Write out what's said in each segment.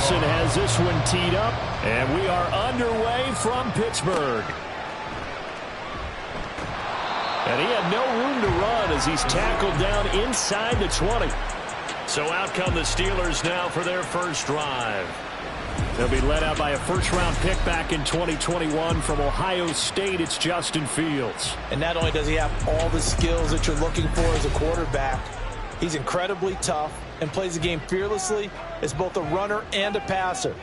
Wilson has this one teed up, and we are underway from Pittsburgh. And he had no room to run as he's tackled down inside the 20. So out come the Steelers now for their first drive. They'll be led out by a first-round pick back in 2021 from Ohio State. It's Justin Fields. And not only does he have all the skills that you're looking for as a quarterback, he's incredibly tough and plays the game fearlessly as both a runner and a passer.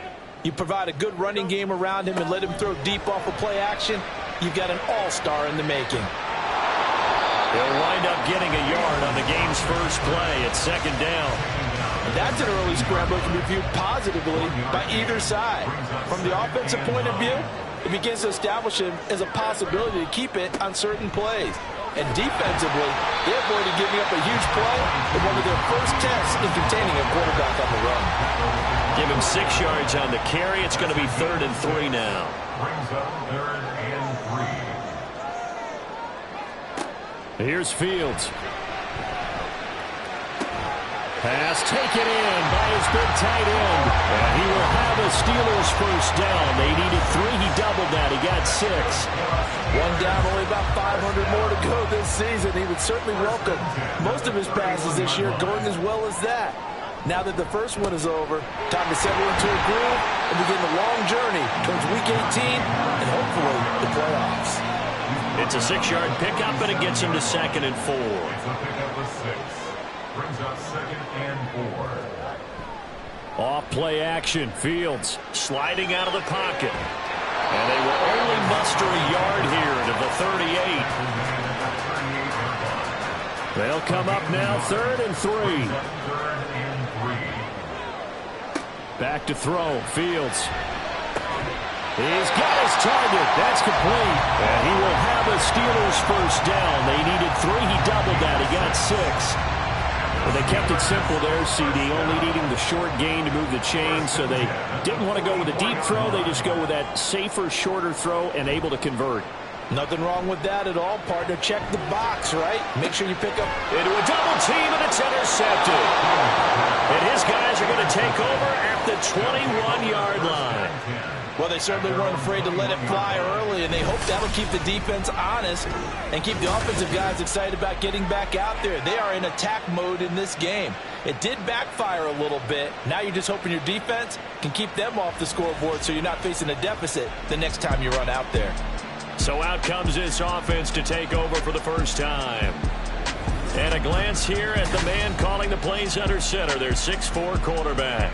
You provide a good running game around him and let him throw deep off of play action, you've got an all-star in the making. He'll wind up getting a yard on the game's first play at second down. That's an early scramble that can be viewed positively by either side. From the offensive point of view, it begins to establish him as a possibility to keep it on certain plays. And defensively, they avoided giving up a huge play in one of their first tests in containing a quarterback on the run. Give him 6 yards on the carry. It's going to be 3rd and 3 now. Brings up 3rd and 3. Here's Fields. Pass taken in by his big tight end. And he will have a Steelers first down. They needed 3. He doubled that. He got 6. One down, only about 500 more to go this season. He would certainly welcome most of his passes this year going as well as that. Now that the first one is over, time to settle into a groove and begin the long journey towards Week 18 and hopefully the playoffs. It's a 6-yard pickup, and it gets him to 2nd and 4. It's a pickup of 6. Brings up 2nd and 4. Off play action. Fields sliding out of the pocket. And they will only muster a yard here to the 38. They'll come up now 3rd and 3. Back to throw. Fields. He's got his target. That's complete. And he will have a Steelers first down. They needed 3. He doubled that. He got 6. Well, they kept it simple there, CD, only needing the short gain to move the chain, so they didn't want to go with a deep throw. They just go with that safer, shorter throw and able to convert. Nothing wrong with that at all, partner. Check the box, right? Make sure you pick up into a double team, and it's intercepted. And his guys are going to take over at the 21-yard line. Well, they certainly weren't afraid to let it fly early, and they hope that'll keep the defense honest and keep the offensive guys excited about getting back out there. They are in attack mode in this game. It did backfire a little bit. Now you're just hoping your defense can keep them off the scoreboard so you're not facing a deficit the next time you run out there. So out comes this offense to take over for the first time. And a glance here at the man calling the plays under center, their 6'4" quarterback.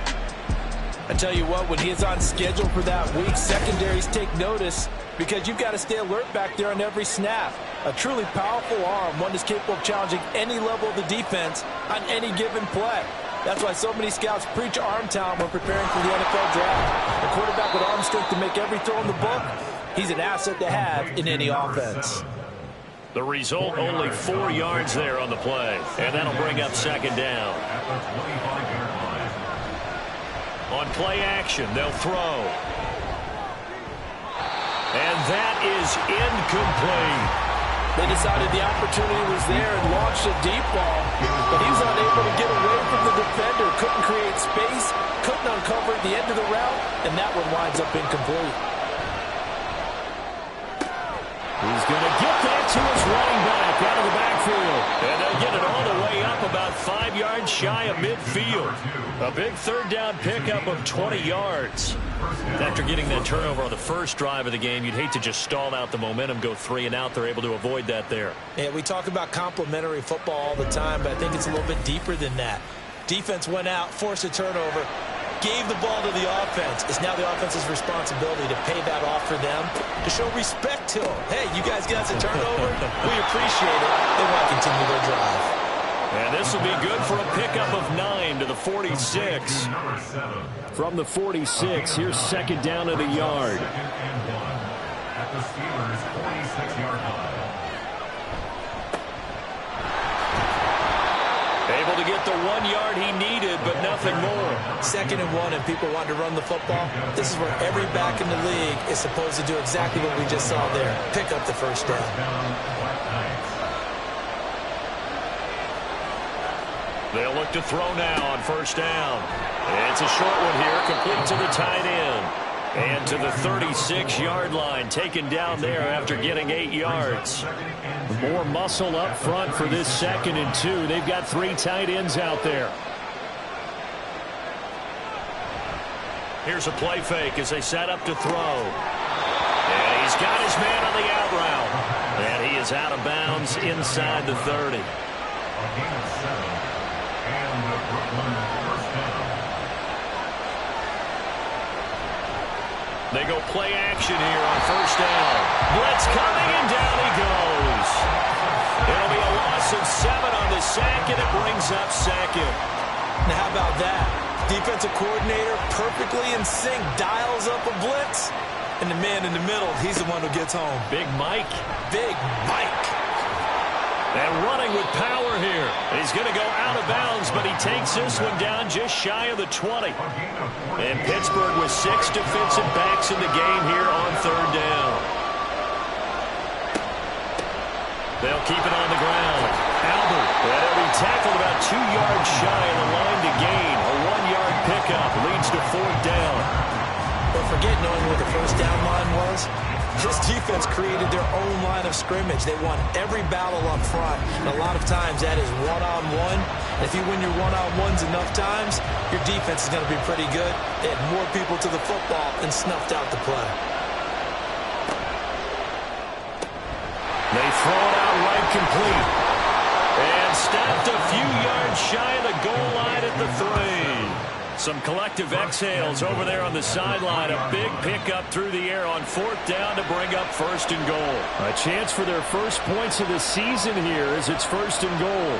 I tell you what, when he is on schedule for that week, secondaries take notice because you've got to stay alert back there on every snap. A truly powerful arm, one that's capable of challenging any level of the defense on any given play. That's why so many scouts preach arm talent when preparing for the NFL draft. A quarterback with arm strength to make every throw in the book, he's an asset to have in any offense. The result, only 4 yards there on the play, and that'll bring up 2nd down. On play action, they'll throw. And that is incomplete. They decided the opportunity was there and launched a deep ball, but he was unable to get away from the defender, couldn't create space, couldn't uncover the end of the route, and that one winds up incomplete. He's going to get that to his running back out of the backfield. And they'll get it all the way up about 5 yards shy of midfield. A big 3rd down pickup of 20 yards. After getting that turnover on the first drive of the game, you'd hate to just stall out the momentum, go 3 and out. They're able to avoid that there. Yeah, we talk about complementary football all the time, but I think it's a little bit deeper than that. Defense went out, forced a turnover, gave the ball to the offense. It's now the offense's responsibility to pay that off for them, to show respect to them. Hey, you guys got us a turnover. We appreciate it. They want to continue their drive. And this will be good for a pickup of 9 to the 46. From the 46, here's 2nd down at a yard. At the Steelers' 46-yard line. Able to get the 1 yard he needed, but nothing more. 2nd and 1, and people want to run the football. This is where every back in the league is supposed to do exactly what we just saw there. Pick up the first down. They'll look to throw now on first down. It's a short one here, complete to the tight end. And to the 36-yard line, taken down there after getting 8 yards. More muscle up front for this 2nd and 2. They've got 3 tight ends out there. Here's a play fake as they set up to throw. And he's got his man on the out route. And he is out of bounds inside the 30. A gain of 7. And the Brooklyn first down. They go play action here on first down. Blitz coming, and down he goes. It'll be a loss of 7 on the sack, and it brings up 2nd. Now, how about that? Defensive coordinator perfectly in sync, dials up a blitz, and the man in the middle, he's the one who gets home. Big Mike. Big Mike. And running with power here. He's going to go out of bounds, but he takes this one down just shy of the 20. And Pittsburgh with 6 defensive backs in the game here on 3rd down. They'll keep it on the ground. Albert, that'll be tackled about 2 yards shy of the line to gain. A 1-yard pickup leads to 4th down. But forget knowing where the first down line was. This defense created their own line of scrimmage. They won every battle up front. And a lot of times that is one-on-one. If you win your one-on-ones enough times, your defense is going to be pretty good. They had more people to the football and snuffed out the play. They throw it out right complete. And stopped a few yards shy of the goal line at the 3. Some collective exhales over there on the sideline. A big pickup through the air on 4th down to bring up 1st and goal. A chance for their first points of the season here as it's 1st and goal.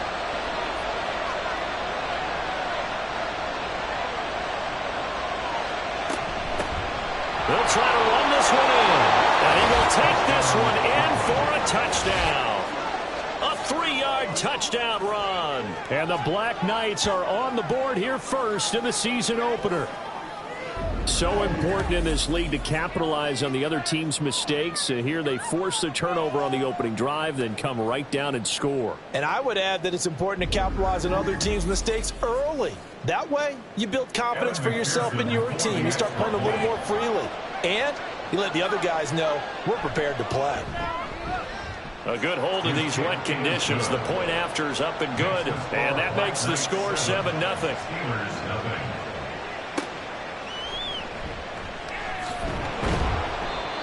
They'll try to run this one in. And he will take this one in for a touchdown. A 3-yard touchdown run. And the Black Knights are on the board here first in the season opener. So important in this league to capitalize on the other team's mistakes. Here they force the turnover on the opening drive, then come right down and score. And I would add that it's important to capitalize on other teams' mistakes early. That way, you build confidence for yourself and your team. You start playing a little more freely. And you let the other guys know we're prepared to play. A good hold in these wet conditions. The point after is up and good. And that makes the score 7-0.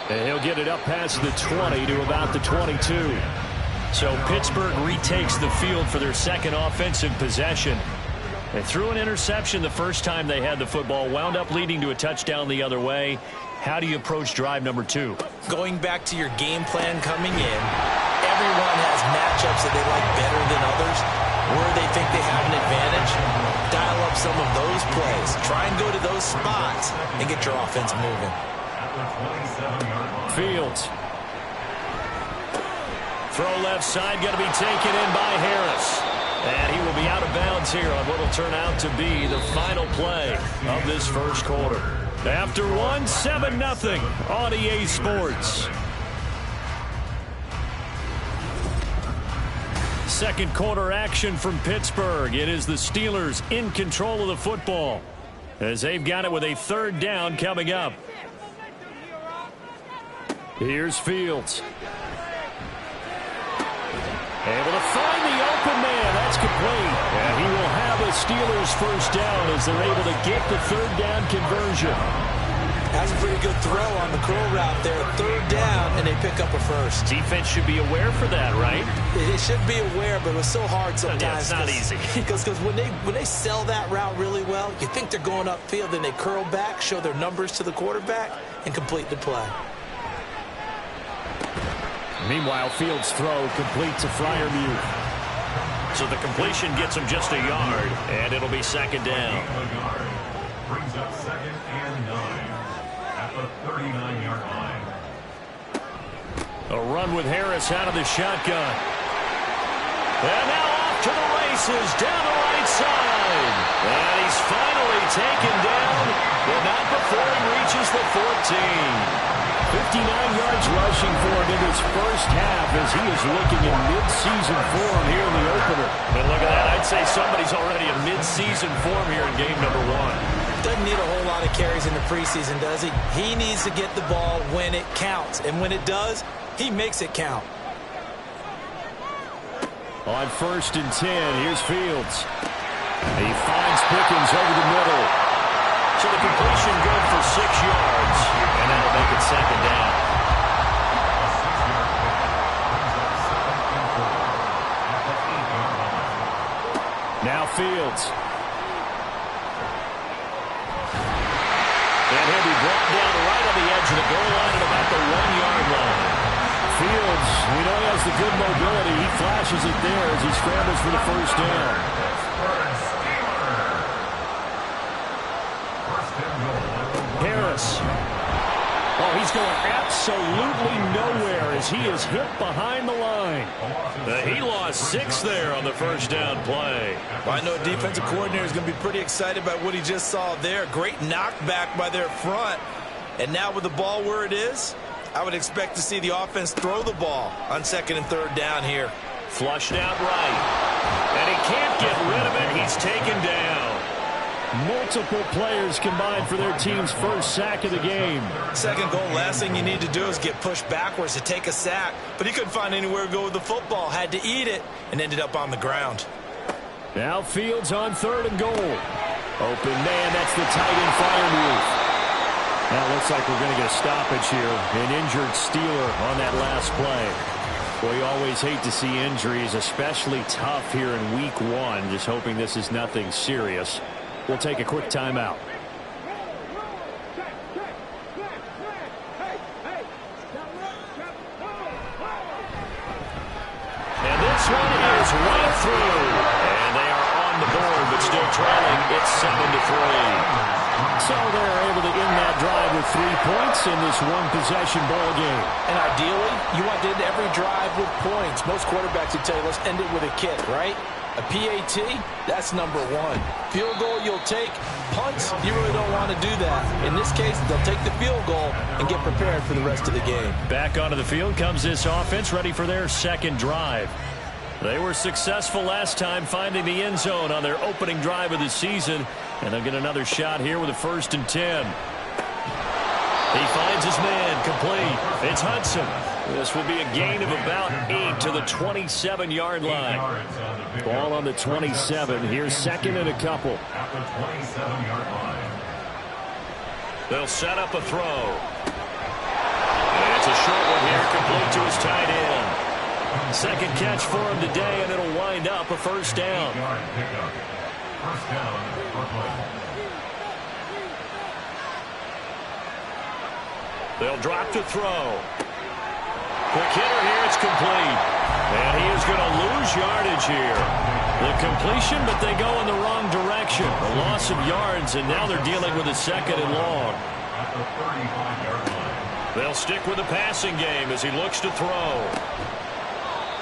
And he'll get it up past the 20 to about the 22. So Pittsburgh retakes the field for their 2nd offensive possession. They threw an interception the first time they had the football, wound up leading to a touchdown the other way. How do you approach drive number 2? Going back to your game plan coming in, everyone has matchups that they like better than others, where they think they have an advantage. Dial up some of those plays. Try and go to those spots and get your offense moving. Fields. Throw left side, going to be taken in by Harris. And he will be out of bounds here on what will turn out to be the final play of this first quarter. After 7-0 on EA Sports. Second quarter action from Pittsburgh. It is the Steelers in control of the football as they've got it with a 3rd down coming up. Here's Fields. Able to find the open man. That's complete. And he will have a Steelers first down as they're able to get the 3rd down conversion. That's a pretty good throw on the curl route there. 3rd down, and they pick up a first. Defense should be aware for that, right? They should be aware, but it's so hard sometimes. Yeah, it's not easy. Because when they sell that route really well, you think they're going upfield, then they curl back, show their numbers to the quarterback, and complete the play. Meanwhile, Fields' throw complete to Freiermuth. So the completion gets him just a yard, and it'll be 2nd down. Brings up 2nd and 9 at the 39-yard line. A run with Harris out of the shotgun. And now off to the races down the right side. And he's finally taken down, but not before he reaches the 14. 59 yards rushing for him in his first half as he is looking in mid-season form here in the opener. And look at that. I'd say somebody's already in mid-season form here in game number 1. Doesn't need a whole lot of carries in the preseason, does he? He needs to get the ball when it counts. And when it does, he makes it count. On 1st and 10, here's Fields. He finds Pickens over the middle. So the completion good for 6 yards. And that'll make it second down. Now Fields. And he'll be brought down right on the edge of the goal line at about the 1-yard line. Fields, we know he has the good mobility. He flashes it there as he scrambles for the first down. Harris. Oh, he's going absolutely nowhere as he is hit behind the line. He lost 6 there on the first down play. Well, I know a defensive coordinator is going to be pretty excited about what he just saw there. Great knockback by their front. And now with the ball where it is, I would expect to see the offense throw the ball on 2nd and 3rd down here. Flushed out right. And he can't get rid of it. He's taken down. Multiple players combined for their team's first sack of the game. 2nd goal, last thing you need to do is get pushed backwards to take a sack. But he couldn't find anywhere to go with the football. Had to eat it and ended up on the ground. Now Fields on 3rd and goal. Open man, that's the tight end Freiermuth. Now it looks like we're going to get a stoppage here. An injured Steeler on that last play. Well, you always hate to see injuries, especially tough here in week 1. Just hoping this is nothing serious. We'll take a quick timeout. And this one is right through. And they are on the board, but still trailing. It's 7-3. So they're able to end that drive with 3 points in this one-possession ball game. And ideally, you want to end every drive with points. Most quarterbacks would tell you, let's end it with a kick, right? A PAT, that's number 1. Field goal you'll take. Punts, you really don't want to do that. In this case, they'll take the field goal and get prepared for the rest of the game. Back onto the field comes this offense, ready for their 2nd drive. They were successful last time finding the end zone on their opening drive of the season. And they'll get another shot here with a 1st and 10. He finds his man, complete. It's Hudson. This will be a gain of about 8 to the 27-yard line. Ball on the 27. Here's 2nd and a couple. At the 27-yard line. They'll set up a throw. And it's a short one here, complete to his tight end. 2nd catch for him today, and it'll wind up a 1st down. 8-yard pickup. 1st down, Brooklyn. They'll drop to throw. Quick hitter here, it's complete. And he is going to lose yardage here. The completion, but they go in the wrong direction. A loss of yards, and now they're dealing with a 2nd and long. At the 35-yard line. They'll stick with the passing game as he looks to throw.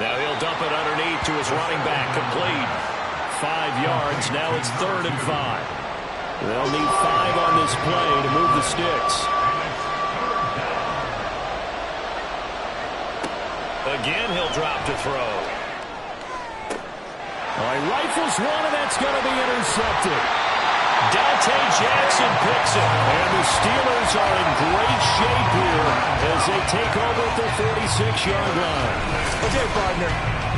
Now he'll dump it underneath to his running back, complete. 5 yards, now it's 3rd and 5. They'll need 5 on this play to move the sticks. Again, he'll drop to throw. He rifles one, and that's going to be intercepted. Dante Jackson picks it. And the Steelers are in great shape here as they take over at the 46-yard line. Okay, partner,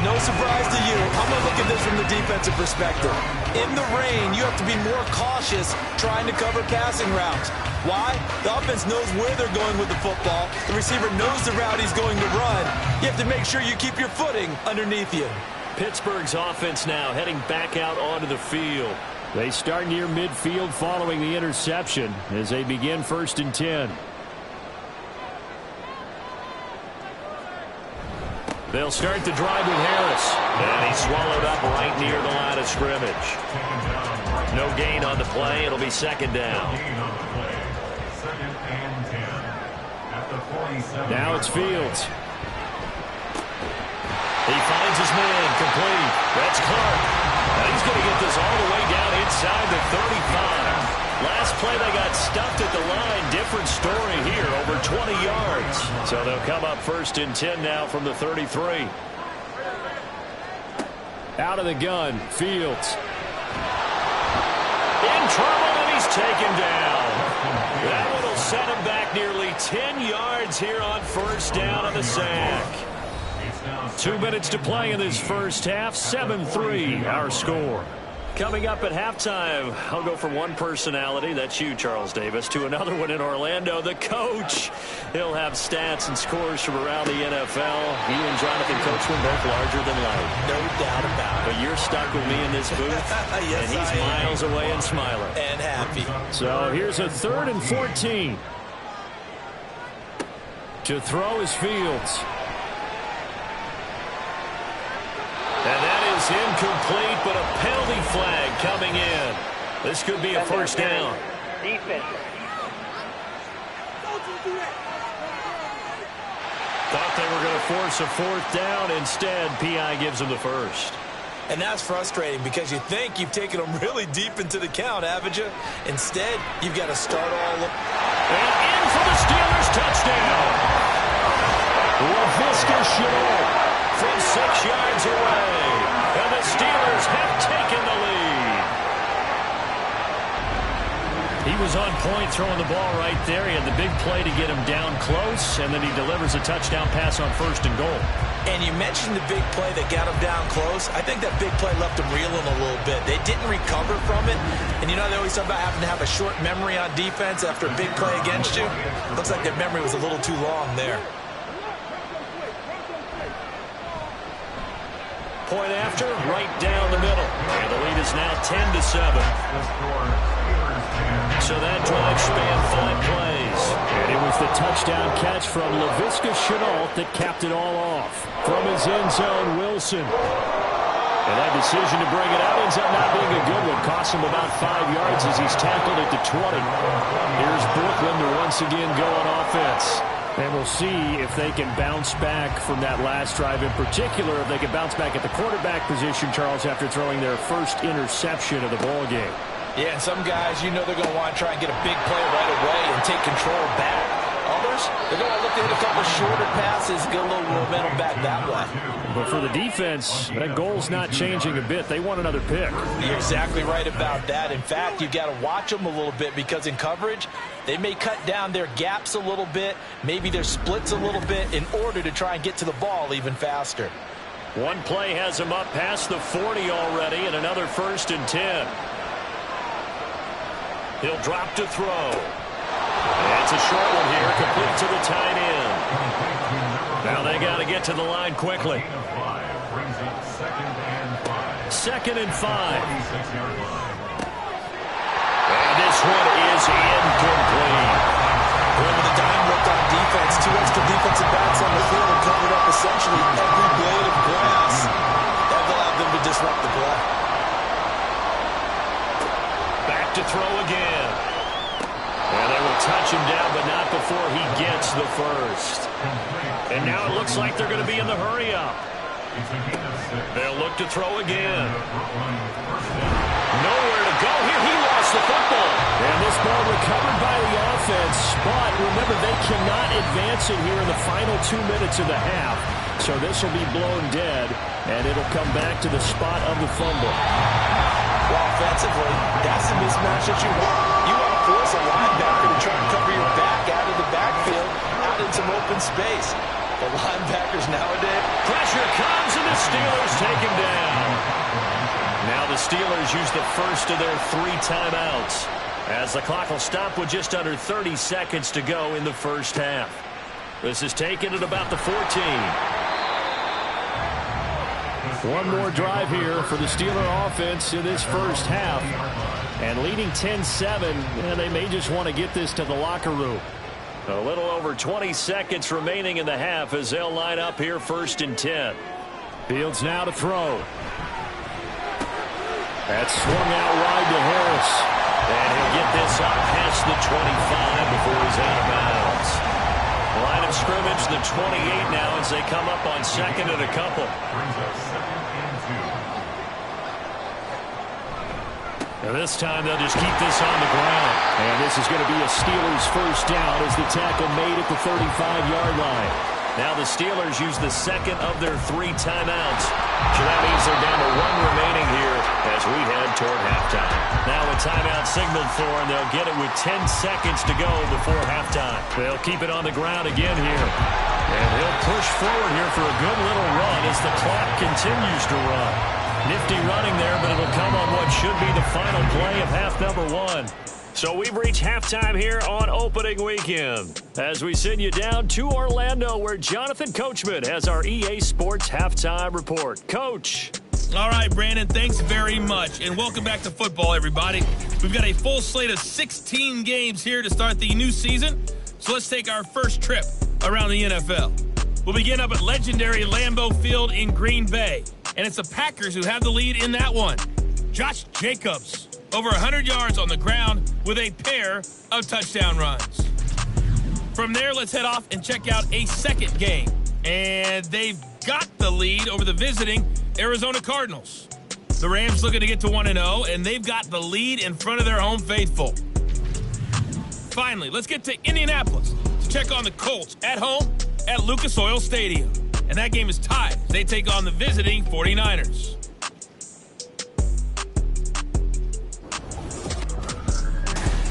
no surprise to you. I'm going to look at this from the defensive perspective. In the rain, you have to be more cautious trying to cover passing routes. Why? The offense knows where they're going with the football. The receiver knows the route he's going to run. You have to make sure you keep your footing underneath you. Pittsburgh's offense now heading back out onto the field. They start near midfield following the interception as they begin 1st and 10. They'll start the drive with Harris. And he's swallowed up right near the line of scrimmage. No gain on the play. It'll be 2nd down. 2nd and 10. At the 47. Now it's Fields. He finds his man, complete. That's Clark. Now he's going to get this all the way down inside the 35. Last play they got stuffed at the line. Different story here. Over 20 20 yards. So they'll come up 1st and 10 now from the 33. Out of the gun, Fields. In trouble, and he's taken down. That one will set him back nearly 10 yards here on 1st down on the sack. 2 minutes to play in this first half. 7-3 our score. Coming up at halftime, I'll go from one personality, that's you, Charles Davis, to another one in Orlando, the coach. He'll have stats and scores from around the NFL. He and Jonathan Coachman both larger than life. No doubt about it. But you're stuck with me in this booth, Yes, and he's miles away and smiling. And happy. So here's a 3rd and 14. To throw is Fields. And that is incomplete, but a penalty flag coming in. This could be a 1st down. Defense. Thought they were going to force a 4th down. Instead, P.I. gives them the 1st. And that's frustrating because you think you've taken them really deep into the count, haven't you? Instead, you've got to start all over. And in for the Steelers touchdown. Laviska Shenault from 6 yards away. And the Steelers have taken the lead. He was on point throwing the ball right there. He had the big play to get him down close, and then he delivers a touchdown pass on 1st and goal. And you mentioned the big play that got him down close. I think that big play left him reeling a little bit. They didn't recover from it. And you know they always talk about having to have a short memory on defense after a big play against you. Looks like their memory was a little too long there. Point after, right down the middle. And the lead is now 10-7. So that drive spanned 5 plays. And it was the touchdown catch from Laviska Shenault that capped it all off. From his end zone, Wilson. And that decision to bring it out ends up not being a good one. Cost him about 5 yards as he's tackled at the 20. Here's Brooklyn to once again go on offense. And we'll see if they can bounce back from that last drive in particular, if they can bounce back at the quarterback position, Charles, after throwing their first interception of the ball game. Yeah, and some guys, you know they're going to want to try and get a big play right away and take control back. Others, they're going to look to hit a couple shorter passes, get a little momentum back that way. But for the defense, that goal's not changing a bit. They want another pick. You're exactly right about that. In fact, you've got to watch them a little bit because in coverage, they may cut down their gaps a little bit, maybe their splits a little bit in order to try and get to the ball even faster. One play has him up past the 40 already, and another 1st and 10. He'll drop to throw. That's a short one here, complete to the tight end. Now they got to get to the line quickly. 2nd and 5. And this one is incomplete. Well, with the dime looked on defense, 2 extra defensive backs on the field and covered up essentially every blade of grass. That allowed them to disrupt the play. Back to throw again. And they will touch him down, but not before he gets the 1st. And now it looks like they're going to be in the hurry-up. They'll look to throw again. Nowhere to go here. He lost the football. And this ball recovered by the offense. But remember, they cannot advance it here in the final 2 minutes of the half. So this will be blown dead, and it'll come back to the spot of the fumble. Well, offensively, that's the mismatch that you want. You want to force a linebacker to try and cover your back out of the backfield, out in some open space. The linebackers nowadays. Pressure comes, and the Steelers take him down. Now the Steelers use the first of their 3 timeouts, as the clock will stop with just under 30 seconds to go in the first half. This is taken at about the 14. One more drive here for the Steeler offense in this first half. And leading 10-7, and they may just want to get this to the locker room. A little over 20 seconds remaining in the half as they'll line up here 1st and 10. Fields now to throw. That's swung out wide to Harris. And he'll get this up past the 25 before he's out of bounds. Line of scrimmage, the 28 now as they come up on 2nd and a couple. This time they'll just keep this on the ground. And this is going to be a Steelers first down as the tackle made at the 35-yard line. Now the Steelers use the second of their 3 timeouts. So that means they're down to 1 remaining here as we head toward halftime. Now a timeout signaled for, and they'll get it with 10 seconds to go before halftime. They'll keep it on the ground again here. And he'll push forward here for a good little run as the clock continues to run. Nifty running there, but it'll come on what should be the final play of half number 1. So we've reached halftime here on opening weekend as we send you down to Orlando where Jonathan Coachman has our EA Sports Halftime Report. Coach. All right, Brandon, thanks very much. And welcome back to football, everybody. We've got a full slate of 16 games here to start the new season. So let's take our first trip around the NFL. We'll begin up at legendary Lambeau Field in Green Bay. And it's the Packers who have the lead in that one. Josh Jacobs, over 100 yards on the ground with a pair of touchdown runs. From there, let's head off and check out a second game. And they've got the lead over the visiting Arizona Cardinals. The Rams looking to get to 1-0, and they've got the lead in front of their home faithful. Finally, let's get to Indianapolis to check on the Colts at home at Lucas Oil Stadium. And that game is tied. They take on the visiting 49ers.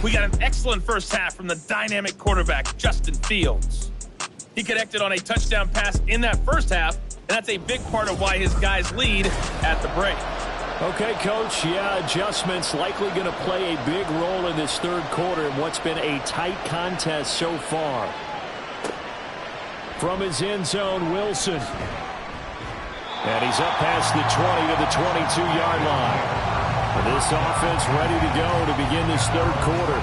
We got an excellent first half from the dynamic quarterback, Justin Fields. He connected on a touchdown pass in that first half, and that's a big part of why his guys lead at the break. Okay, Coach, adjustments likely going to play a big role in this third quarter in what's been a tight contest so far. From his end zone, Wilson. And he's up past the 20 to the 22-yard line. This offense ready to go to begin this third quarter.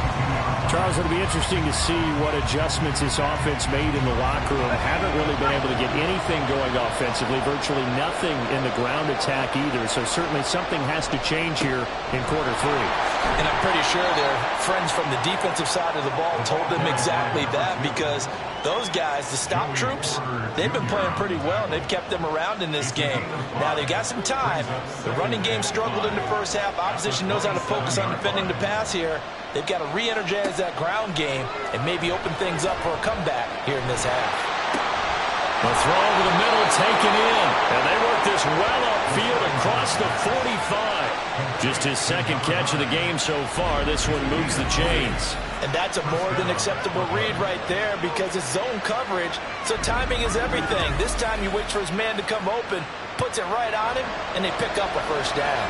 Charles, it'll be interesting to see what adjustments this offense made in the locker room. Haven't really been able to get anything going offensively, virtually nothing in the ground attack either. So certainly something has to change here in quarter 3. And I'm pretty sure their friends from the defensive side of the ball told them exactly that, because those guys, the stop troops, they've been playing pretty well, and they've kept them around in this game. Now, they've got some time. The running game struggled in the first half. Opposition knows how to focus on defending the pass here. They've got to re-energize that ground game and maybe open things up for a comeback here in this half. The throw over the middle taken in, and they work this well upfield across the 45. Just his second catch of the game so far. This one moves the chains. And that's a more than acceptable read right there, because it's zone coverage, so timing is everything. This time you wait for his man to come open, puts it right on him, and they pick up a first down.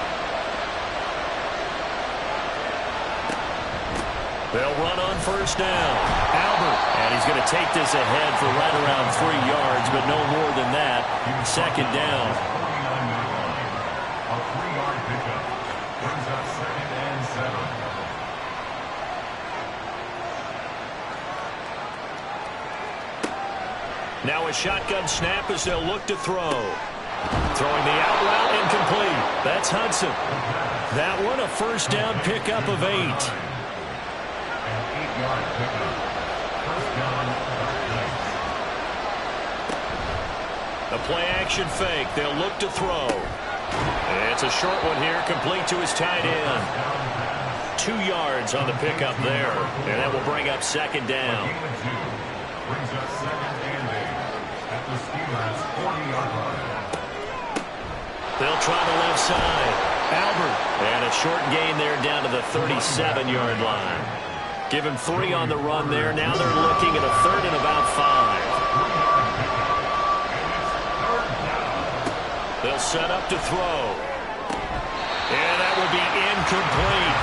They'll run on first down. Albert, and he's going to take this ahead for right around 3 yards, but no more than that. Second down. A 3-yard pickup brings up 2nd and 7. Now a shotgun snap as they'll look to throw. Throwing the out route incomplete. That's Hudson. That one a first down pickup of 8. 8-yard pickup. First down, 8. A play-action fake. They'll look to throw. It's a short one here, complete to his tight end. 2 yards on the pickup there, and that will bring up second down. Brings up 2nd and 8 at the Steelers' 40-yard line. They'll try the left side. Albert, and a short gain there down to the 37-yard line. Give him 3 on the run there. Now they're looking at a 3rd and about 5. They'll set up to throw. And that will be incomplete.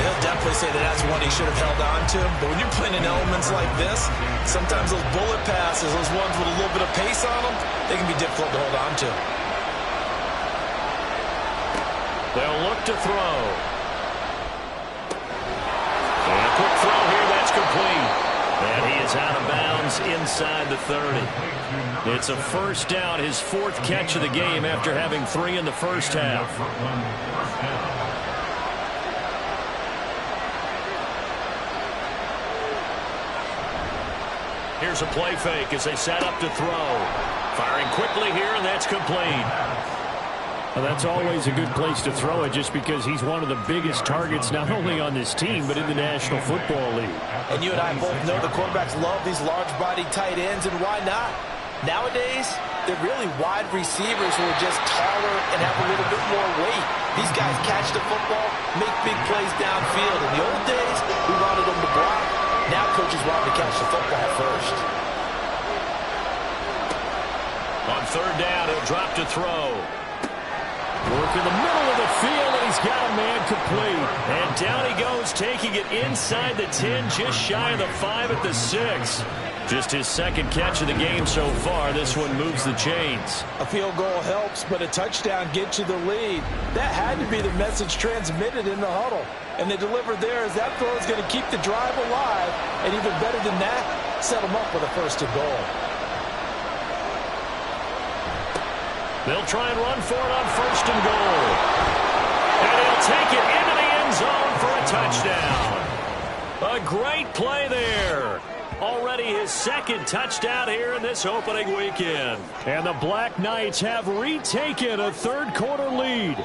He'll definitely say that that's one he should have held on to. But when you're playing in elements like this, sometimes those bullet passes, those ones with a little bit of pace on them, they can be difficult to hold on to. They'll look to throw. And a quick throw here, that's complete. And he is out of bounds inside the 30. It's a first down, his 4th catch of the game after having 3 in the first half. Here's a play fake as they set up to throw. Firing quickly here, and that's complete. Well, that's always a good place to throw it just because he's one of the biggest targets not only on this team but in the National Football League. And you and I both know the quarterbacks love these large-bodied tight ends, and why not? Nowadays, they're really wide receivers who are just taller and have a little bit more weight. These guys catch the football, make big plays downfield. In the old days, we wanted them to block. Now coaches want them to catch the football first. On third down, he'll drop to throw. Work in the middle of the field, and he's got a man complete. And down he goes, taking it inside the 10, just shy of the 5 at the 6. Just his second catch of the game so far. This one moves the chains. A field goal helps, but a touchdown gets you the lead. That had to be the message transmitted in the huddle. And they delivered there as that throw is going to keep the drive alive. And even better than that, set them up with a first and goal. They'll try and run for it on first and goal. And he'll take it into the end zone for a touchdown. A great play there. Already his second touchdown here in this opening weekend. And the Black Knights have retaken a third-quarter lead.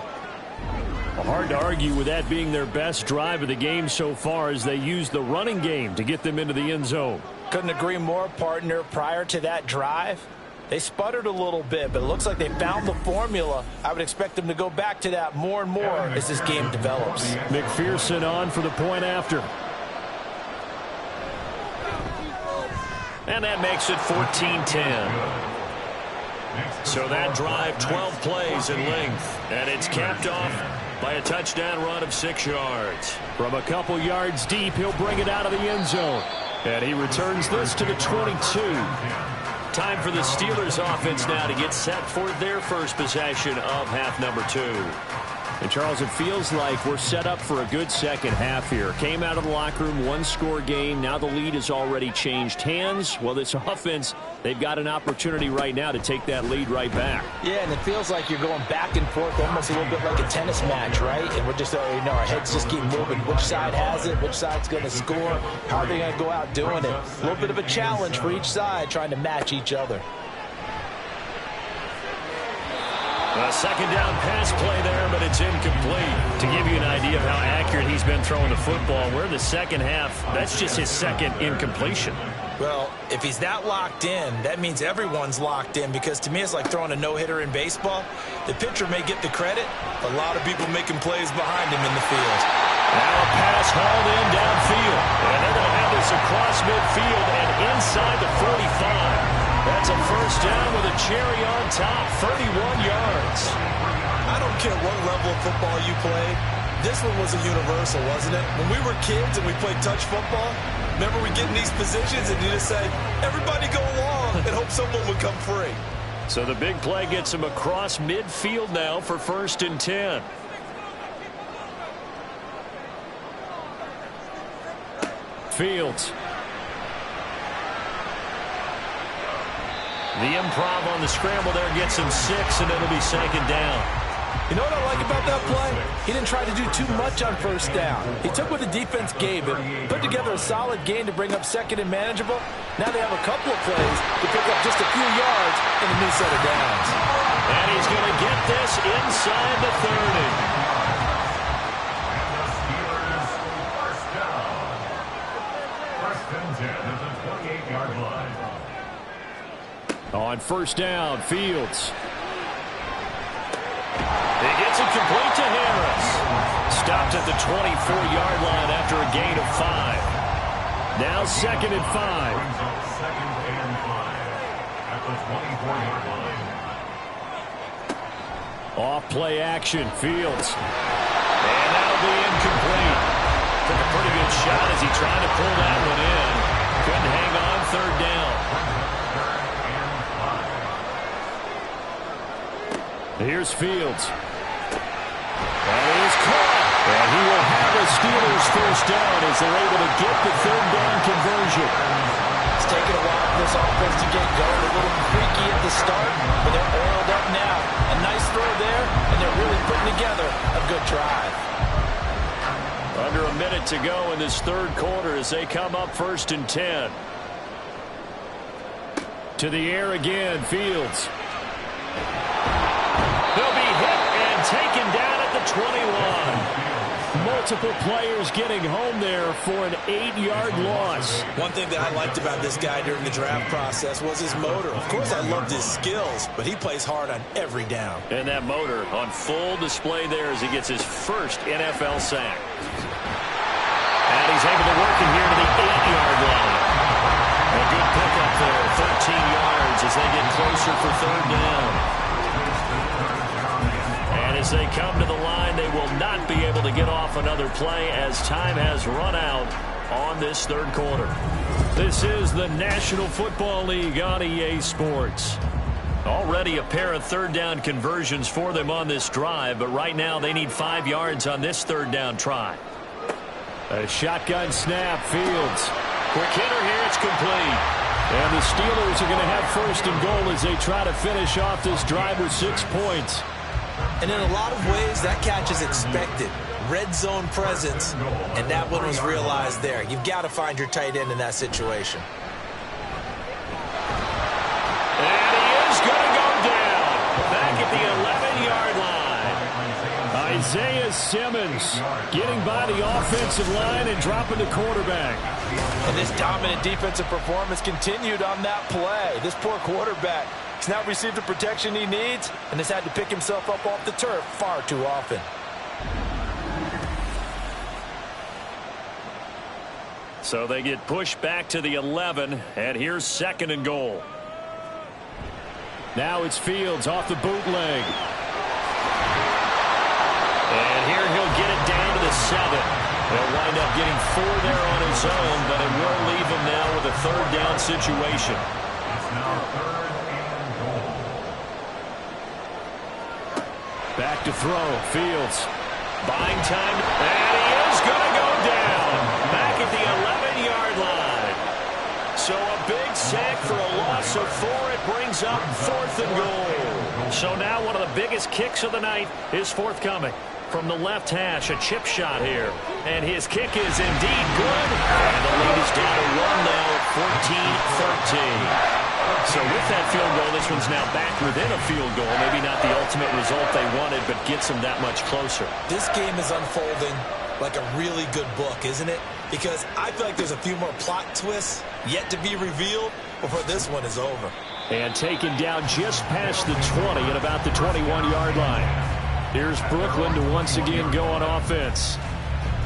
Hard to argue with that being their best drive of the game so far as they use the running game to get them into the end zone. Couldn't agree more, partner. Prior to that drive, they sputtered a little bit, but it looks like they found the formula. I would expect them to go back to that more and more as this game develops. McPherson on for the point after. And that makes it 14-10. So that drive, 12 plays in length. And it's capped off by a touchdown run of 6 yards. From a couple yards deep, he'll bring it out of the end zone. And he returns this to the 22. Time for the Steelers offense now to get set for their first possession of half number 2. And, Charles, it feels like we're set up for a good second half here. Came out of the locker room, one-score game. Now the lead has already changed hands. Well, this offense, they've got an opportunity right now to take that lead right back. Yeah, and it feels like you're going back and forth, almost a little bit like a tennis match, right? And we're just, our heads just keep moving. Which side has it? Which side's going to score? How are they going to go out doing it? A little bit of a challenge for each side, trying to match each other. A second down pass play there, but it's incomplete. To give you an idea of how accurate he's been throwing the football, we're in the second half. That's just his second incompletion. Well, if he's that locked in, that means everyone's locked in, because to me it's like throwing a no-hitter in baseball. The pitcher may get the credit, a lot of people making plays behind him in the field. Now a pass hauled in downfield. And they're going to have this across midfield and inside the 45. That's a first down with a cherry on top, 31 yards. I don't care what level of football you play. This one was a universal, wasn't it? When we were kids and we played touch football, remember we get in these positions and you just say, everybody go along, and hope someone would come free. So the big play gets him across midfield now for first and 10. Fields. The improv on the scramble there gets him 6, and it'll be second down. You know what I like about that play? He didn't try to do too much on first down. He took what the defense gave him, put together a solid gain to bring up second and manageable. Now they have a couple of plays to pick up just a few yards in a new set of downs. And he's going to get this inside the 30. On first down, Fields. He gets it complete to Harris. Stopped at the 24-yard line after a gain of 5. Now second and 5. Second and 5 at the 24-yard line. Off play action, Fields. And that'll be incomplete. Took a pretty good shot as he tried to pull that one in. Couldn't hang on third down. Here's Fields. That is caught. And he will have a Steelers first down as they're able to get the third down conversion. It's taken a while for this offense to get going. A little freaky at the start, but they're oiled up now. A nice throw there, and they're really putting together a good drive. Under a minute to go in this third quarter as they come up first and 10. To the air again, Fields. They'll be hit, taken down at the 21. Multiple players getting home there for an 8-yard loss. One thing that I liked about this guy during the draft process was his motor. Of course, I loved his skills, but he plays hard on every down. And that motor on full display there as he gets his first NFL sack. And he's able to work it here to the 8-yard line. A good pickup there, 13 yards as they get closer for third down. And as they come to the line, they will not be able to get off another play as time has run out on this third quarter. This is the National Football League on EA Sports. Already a pair of third down conversions for them on this drive, but right now they need 5 yards on this third down try. A shotgun snap, Fields. Quick hitter here, it's complete. And the Steelers are going to have first and goal as they try to finish off this drive with 6 points. And in a lot of ways, that catch is expected. Red zone presence, and that one was realized there. You've got to find your tight end in that situation. And he is going to go down. Back at the 11-yard line. Isaiah Simmons getting by the offensive line and dropping the quarterback. And this dominant defensive performance continued on that play. This poor quarterback has now received the protection he needs and has had to pick himself up off the turf far too often. So they get pushed back to the 11, and here's second and goal. Now it's Fields off the bootleg. And here he'll get it down to the 7. He'll wind up getting 4 there on his own, but it will leave him now with a third down situation. It's now third and goal. Back to throw, Fields. Buying time, and he is going to go down. Back at the 11-yard line. So a big sack for a loss of 4. It brings up fourth and goal. So now one of the biggest kicks of the night is forthcoming. From the left hash, a chip shot here. And his kick is indeed good. And the lead is down to 1 now at 14-13. So with that field goal, this one's now back within a field goal. Maybe not the ultimate result they wanted, but gets them that much closer. This game is unfolding like a really good book, isn't it? Because I feel like there's a few more plot twists yet to be revealed before this one is over. And taken down just past the 20 at about the 21-yard line. Here's Brooklyn to once again go on offense.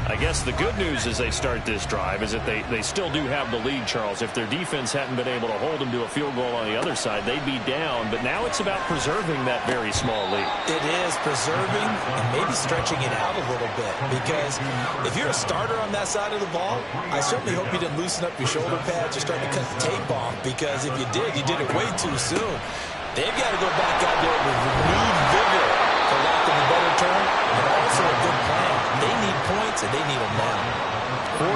I guess the good news as they start this drive is that they still do have the lead, Charles. If their defense hadn't been able to hold them to a field goal on the other side, they'd be down. But now it's about preserving that very small lead. It is preserving and maybe stretching it out a little bit. Because if you're a starter on that side of the ball, I certainly hope you didn't loosen up your shoulder pads or start to cut the tape off. Because if you did it way too soon. They've got to go back out there with renewed vigor, for lack of a better term, and also a good plan. They need points, and they need them now.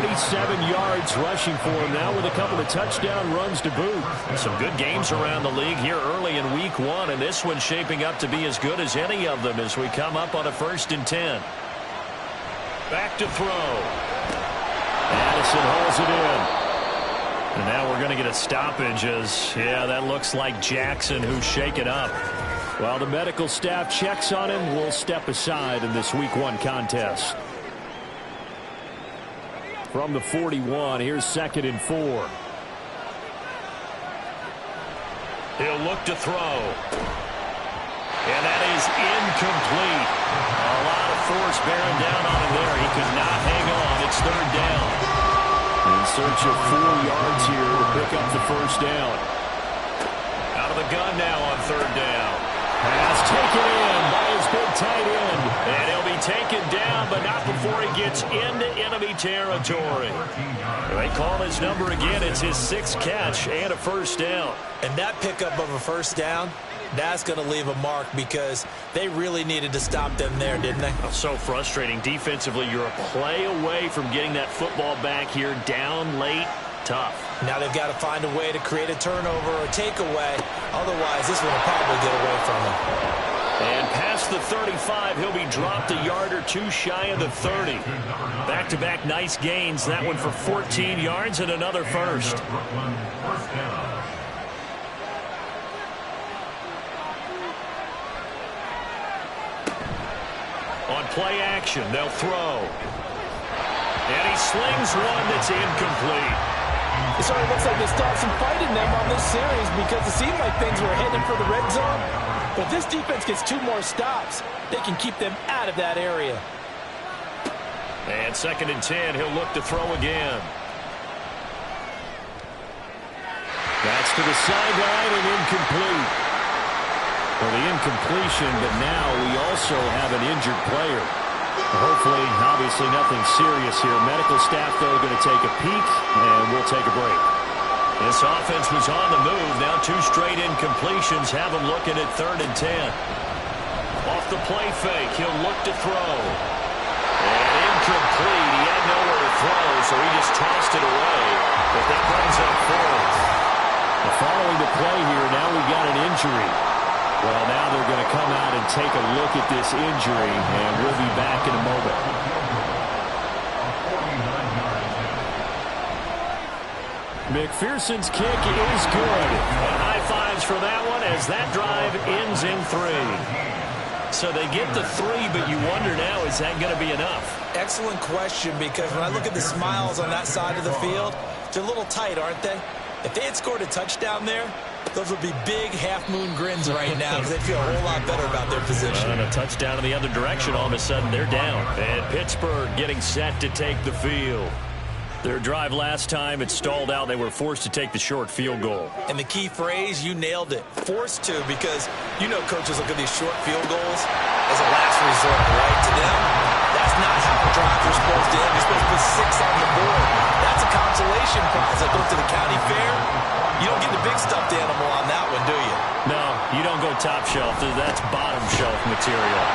47 yards rushing for him now with a couple of touchdown runs to boot. Some good games around the league here early in week 1, and this one's shaping up to be as good as any of them as we come up on a 1st and 10. Back to throw. Addison holds it in. And now we're going to get a stoppage as, yeah, that looks like Jackson who's shaken up. While the medical staff checks on him, we'll step aside in this week 1 contest. From the 41, here's 2nd and 4. He'll look to throw. And that is incomplete. A lot of force bearing down on him there. He could not hang on. It's 3rd down. In search of 4 yards here to pick up the 1st down. Out of the gun now on 3rd down. Pass taken in by his big tight end. And he'll be taken down, but not before he gets into enemy territory. They call his number again. It's his 6th catch and a 1st down. And that pickup of a 1st down, that's going to leave a mark because they really needed to stop them there, didn't they? So frustrating. Defensively, you're a play away from getting that football back here down late. Tough. Now they've got to find a way to create a turnover or takeaway. Otherwise, this one will probably get away from them. And past the 35, he'll be dropped a yard or 2 shy of the 30. Back-to-back nice gains. That one for 14 yards and another 1st. On play action, they'll throw. And he slings one that's incomplete. It sort of looks like they still have some fight in them on this series because it seemed like things were headed for the red zone. But this defense gets 2 more stops. They can keep them out of that area. And 2nd and 10, he'll look to throw again. That's to the sideline and incomplete. Well, the incompletion, but now we also have an injured player. Hopefully, obviously nothing serious here. Medical staff, though, going to take a peek, and we'll take a break. This offense was on the move. Now 2 straight incompletions have them looking at 3rd and 10. Off the play fake, he'll look to throw. And incomplete. He had nowhere to throw, so he just tossed it away. But that brings up 4th. Following the play here, now we've got an injury. Well, now they're going to come out and take a look at this injury, and we'll be back in a moment. McPherson's kick is good. And high fives for that one as that drive ends in 3. So they get the 3, but you wonder now, is that going to be enough? Excellent question, because when I look at the smiles on that side of the field, they're a little tight, aren't they? If they had scored a touchdown there, those would be big half-moon grins right now because they feel a whole lot better about their position. And a touchdown in the other direction, all of a sudden they're down. And Pittsburgh getting set to take the field. Their drive last time, it stalled out. They were forced to take the short field goal. And the key phrase, you nailed it. Forced to, because you know coaches look at these short field goals as a last resort, right? To them, that's not how the drives are supposed to end. You're supposed to put 6 on the board. That's a consolation prize. I go to the county fair. You don't get the big stuffed animal on that one, do you? No, you don't go top shelf. That's bottom shelf material.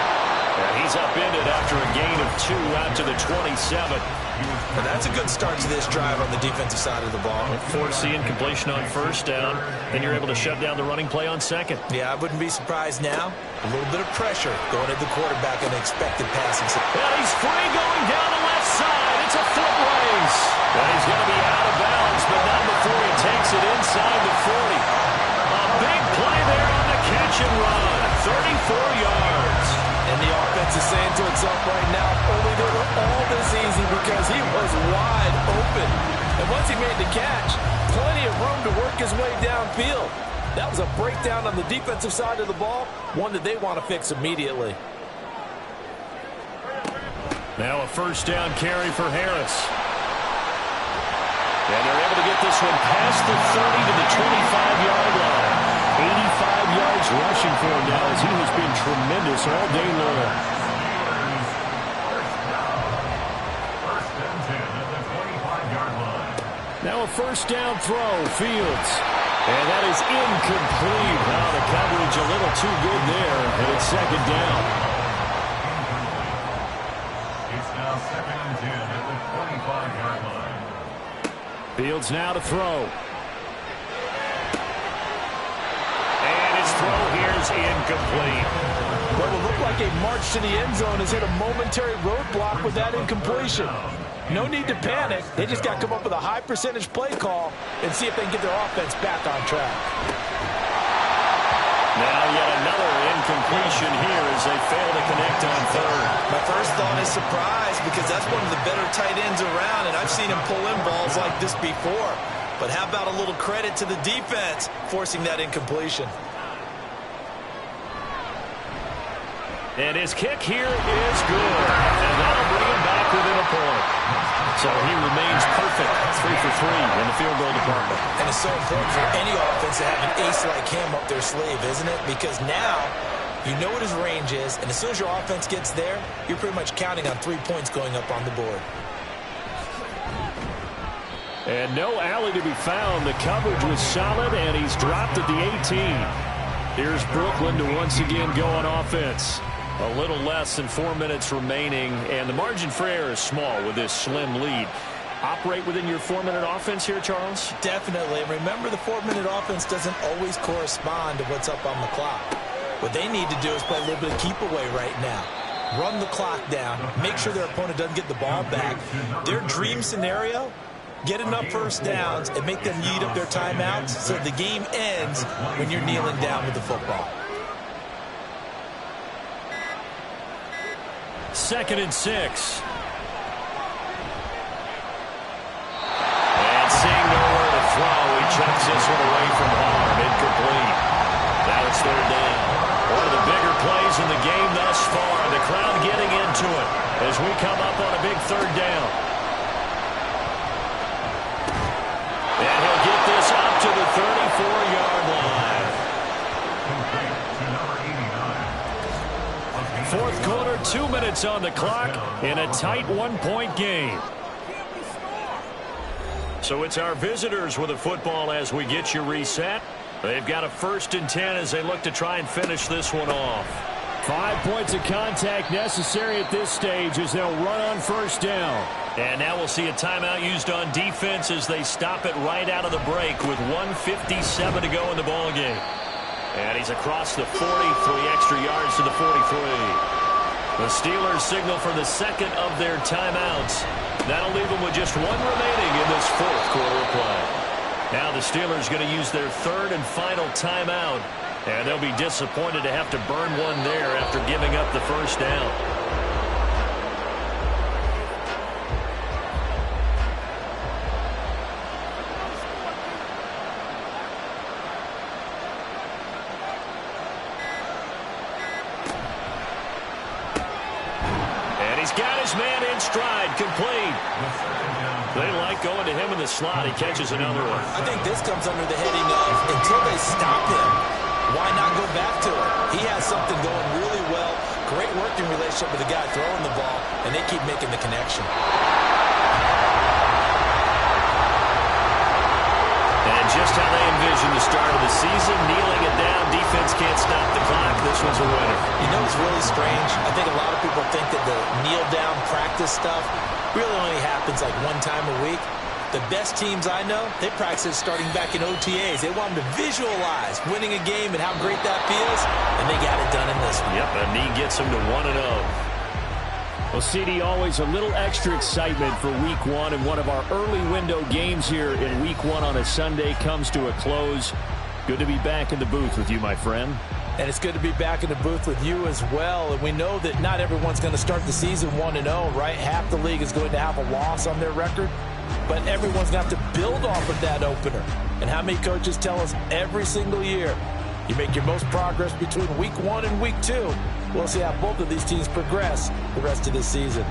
And he's upended after a gain of 2 out to the 27. And that's a good start to this drive on the defensive side of the ball. Force the incompletion on 1st down. Then you're able to shut down the running play on 2nd. Yeah, I wouldn't be surprised now. A little bit of pressure going at the quarterback on the expected passing. Well, he's free going down the left side. It's a foot race. And he's going to be out of bounds, but not before he takes it inside the 40. A big play there on the catch and run. 34 yards. And the offense is saying to itself right now, only they were all this easy because he was wide open. And once he made the catch, plenty of room to work his way downfield. That was a breakdown on the defensive side of the ball, one that they want to fix immediately. Now a 1st down carry for Harris. And they're able to get this one past the 30 to the 25-yard line. 85 yards rushing for him now as he has been tremendous all day long. Now a 1st down throw, Fields. And that is incomplete. Now the coverage a little too good there, and it's 2nd down. It's now 2nd and 10 at the 25-yard line. Fields now to throw. Throw here is incomplete. What will look like a march to the end zone has hit a momentary roadblock with that incompletion. No need to panic. They just got to come up with a high percentage play call and see if they can get their offense back on track. Now yet another incompletion here as they fail to connect on 3rd. My first thought is surprise because that's one of the better tight ends around, and I've seen him pull in balls like this before. But how about a little credit to the defense forcing that incompletion? And his kick here is good. And that'll bring him back within a point. So he remains perfect. 3 for 3 in the field goal department. And it's so important for any offense to have an ace like him up their sleeve, isn't it? Because now you know what his range is, and as soon as your offense gets there, you're pretty much counting on 3 points going up on the board. And no alley to be found. The coverage was solid, and he's dropped at the 18. Here's Brooklyn to once again go on offense. A little less than 4 minutes remaining, and the margin for error is small with this slim lead. Operate within your 4-minute offense here, Charles? Definitely. And remember, the 4-minute offense doesn't always correspond to what's up on the clock. What they need to do is play a little bit of keep away right now. Run the clock down. Make sure their opponent doesn't get the ball back. Their dream scenario, get enough 1st downs and make them eat up their timeouts so the game ends when you're kneeling down with the football. 2nd and 6. And seeing nowhere to throw, he chucks this one away from harm. Incomplete. Now it's 3rd down. One of the bigger plays in the game thus far. The crowd getting into it as we come up on a big 3rd down. And he'll get this up to the 34-yard line. 4th quarter, 2 minutes on the clock in a tight 1-point game. So it's our visitors with the football as we get you reset. They've got a 1st and 10 as they look to try and finish this one off. 5 points of contact necessary at this stage as they'll run on 1st down. And now we'll see a timeout used on defense as they stop it right out of the break with 1:57 to go in the ball game. And he's across the 40, 3 extra yards to the 43. The Steelers signal for the 2nd of their timeouts. That'll leave them with just 1 remaining in this 4th quarter of play. Now the Steelers going to use their 3rd and final timeout, and they'll be disappointed to have to burn one there after giving up the 1st down. And he's got his man in stride, complete. They like going to him in the slot. He catches another one. I think this comes under the heading of until they stop him, why not go back to it? He has something going really well. Great working relationship with the guy throwing the ball, and they keep making the connection. And just how they envision the start of the season, kneeling it down, defense can't stop the clock. This one's a winner. You know, it's really strange. I think a lot of people think that the kneel-down practice stuff really only happens like 1 time a week. The best teams I know, they practice it starting back in OTAs. They want them to visualize winning a game and how great that feels, and they got it done in this one. Yep, a knee gets them to 1-0. Well, CD, always a little extra excitement for Week 1, and one of our early window games here in Week 1 on a Sunday comes to a close. Good to be back in the booth with you, my friend. And it's good to be back in the booth with you as well. And we know that not everyone's going to start the season 1-0, right? Half the league is going to have a loss on their record. But everyone's going to have to build off of that opener. And how many coaches tell us every single year, you make your most progress between Week 1 and Week 2. We'll see how both of these teams progress the rest of this season.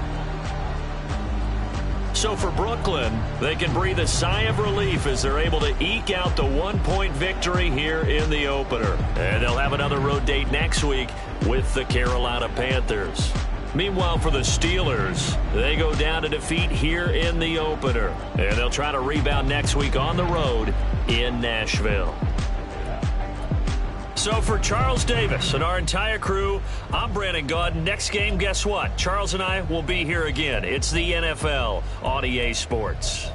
So for Brooklyn, they can breathe a sigh of relief as they're able to eke out the 1-point victory here in the opener. And they'll have another road date next week with the Carolina Panthers. Meanwhile, for the Steelers, they go down to defeat here in the opener. And they'll try to rebound next week on the road in Nashville. So for Charles Davis and our entire crew, I'm Brandon Gaudin. Next game, guess what? Charles and I will be here again. It's the NFL on EA Sports.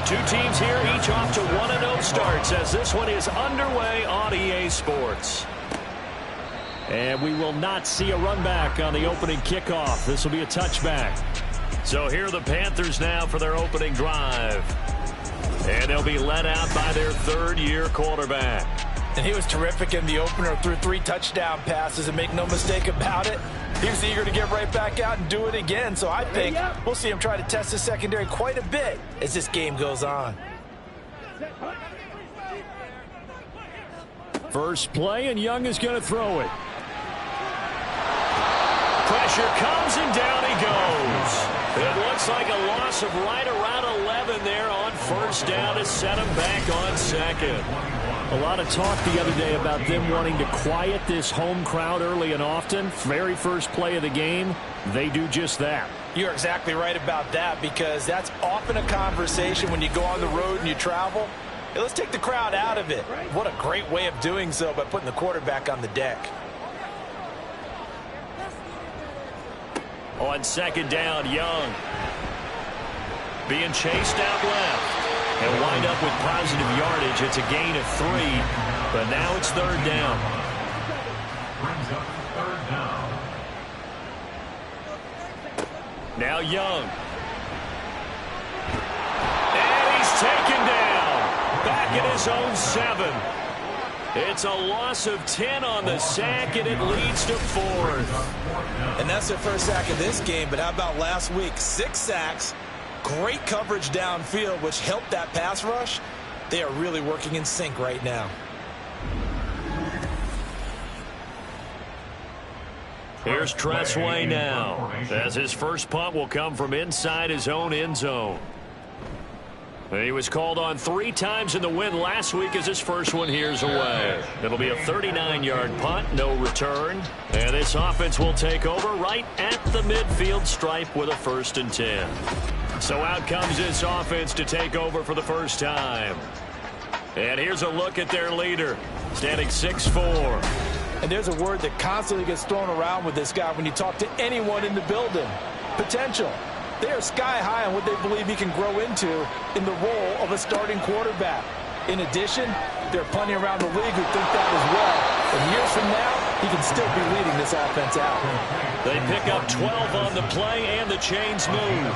Two teams here, each off to 1-0 starts as this one is underway on EA Sports. And we will not see a run back on the opening kickoff. This will be a touchback. So here are the Panthers now for their opening drive. And they'll be led out by their third-year quarterback. And he was terrific in the opener, threw 3 touchdown passes, and make no mistake about it, he was eager to get right back out and do it again. So I think we'll see him try to test the secondary quite a bit as this game goes on. First play, and Young is going to throw it. Pressure comes, and down he goes. It looks like a loss of right around 11 there on first down to set him back on second. A lot of talk the other day about them wanting to quiet this home crowd early and often. Very first play of the game, they do just that. You're exactly right about that, because that's often a conversation when you go on the road and you travel. Hey, let's take the crowd out of it. What a great way of doing so by putting the quarterback on the deck. On second down, Young being chased out left. And wind up with positive yardage. It's a gain of 3, but now it's third down. Brings up third down. Now Young. And he's taken down. Back at his own 7. It's a loss of 10 on the sack, and it leads to 4th. And that's their first sack of this game, but how about last week? 6 sacks. Great coverage downfield, which helped that pass rush. They are really working in sync right now. Here's Tressway now, as his first punt will come from inside his own end zone. He was called on 3 times in the win last week as his first one here's away. It'll be a 39-yard punt, no return. And this offense will take over right at the midfield stripe with a 1st and 10. So out comes this offense to take over for the first time. And here's a look at their leader, standing 6'4". And there's a word that constantly gets thrown around with this guy when you talk to anyone in the building. Potential. They are sky high on what they believe he can grow into in the role of a starting quarterback. In addition, there are plenty around the league who think that as well. And years from now, he can still be leading this offense out. They pick up 12 on the play, and the chains move.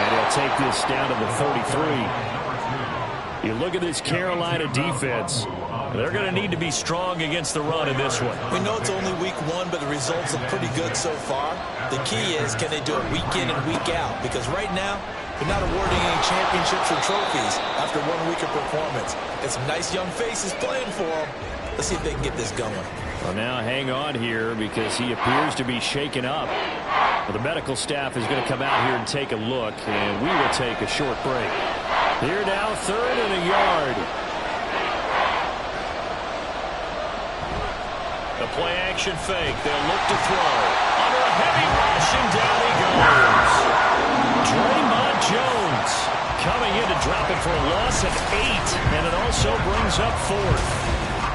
And he'll take this down to the 33. You look at this Carolina defense. They're going to need to be strong against the run in this one. We know it's only week 1, but the results look pretty good so far. The key is, can they do it week in and week out? Because right now, they're not awarding any championships or trophies after 1 week of performance. And some nice young faces playing for them. Let's see if they can get this going. Well, now hang on here because he appears to be shaken up. Well, the medical staff is going to come out here and take a look, and we will take a short break. Here now, 3rd and a yard. The play action fake. They'll look to throw. Under a heavy rush, and down he goes. Draymond Jones coming in to drop it for a loss of 8, and it also brings up 4th.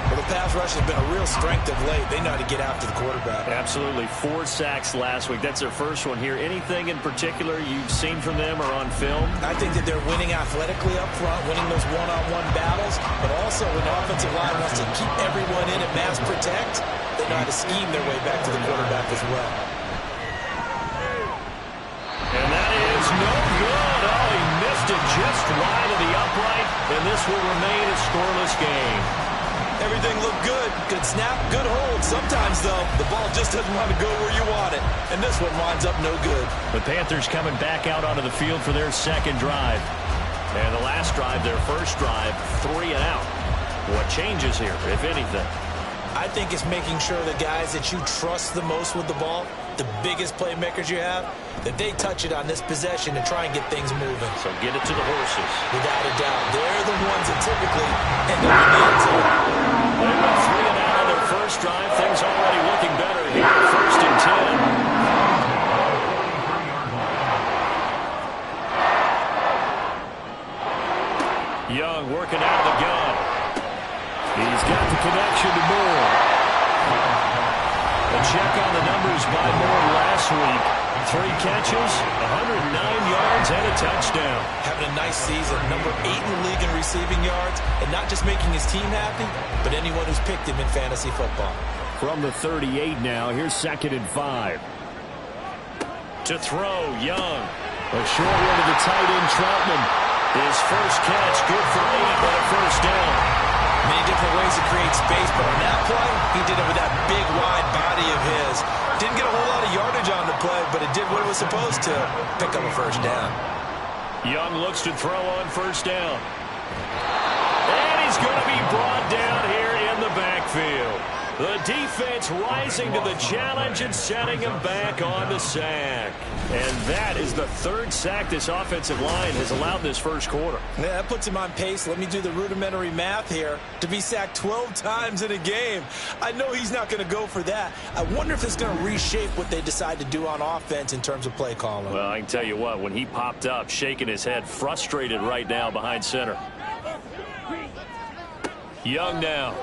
Well, the pass rush has been a real strength of late. They know how to get after the quarterback. Absolutely. 4 sacks last week. That's their first one here. Anything in particular you've seen from them or on film? I think that they're winning athletically up front, winning those one-on-one battles, but also when the offensive line wants to keep everyone in and mass protect, they know how to scheme their way back to the quarterback as well. And that is no good. Oh, he missed it just wide of the upright, and this will remain a scoreless game. Everything looked good. Good snap, good hold. Sometimes, though, the ball just doesn't want to go where you want it. And this one winds up no good. The Panthers coming back out onto the field for their second drive. And the last drive, their first drive, 3 and out. What changes here, if anything? I think it's making sure the guys that you trust the most with the ball, the biggest playmakers you have, that they touch it on this possession to try and get things moving. So get it to the horses. Without a doubt. They're the ones that typically end up in the end zone. They went 3 and out on their first drive. Things already looking better here. First and 10. Young working out of the gun. He's got the connection to Moore. A check on the numbers by Moore last week. 3 catches, 109 yards, and a touchdown. Having a nice season. Number 8 in the league in receiving yards. And not just making his team happy, but anyone who's picked him in fantasy football. From the 38 now, here's 2nd and 5. To throw, Young. A short one to the tight end, Troutman. His first catch, good for 8 and a first down. Many different ways to create space, but on that play, he did it with that big, wide body of his. Didn't get a whole lot of yardage on the play, but it did what it was supposed to. Pick up a first down. Young looks to throw on first down. And he's going to be brought down here in the backfield. The defense rising to the challenge and setting him back on the sack. And that is the 3rd sack this offensive line has allowed this first quarter. Yeah, that puts him on pace. Let me do the rudimentary math here. To be sacked 12 times in a game. I know he's not going to go for that. I wonder if it's going to reshape what they decide to do on offense in terms of play calling. Well, I can tell you what, when he popped up, shaking his head, frustrated right now behind center. Young now.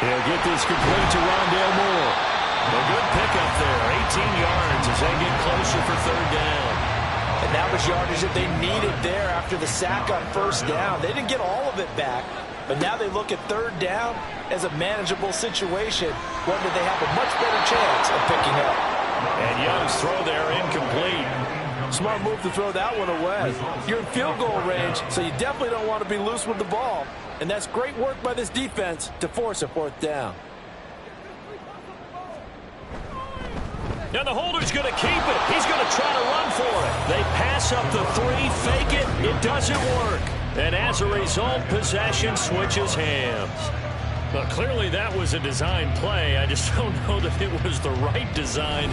He'll get this complete to Rondale Moore. A good pickup there, 18 yards as they get closer for 3rd down. And that was yardage that they needed there after the sack on first down. They didn't get all of it back, but now they look at 3rd down as a manageable situation, one that they have a much better chance of picking up. And Young's throw there incomplete. Smart move to throw that one away. You're in field goal range, so you definitely don't want to be loose with the ball. And that's great work by this defense to force a 4th down. Now the holder's going to keep it. He's going to try to run for it. They pass up the 3, fake it. It doesn't work. And as a result, possession switches hands. Well, clearly that was a design play. I just don't know that it was the right design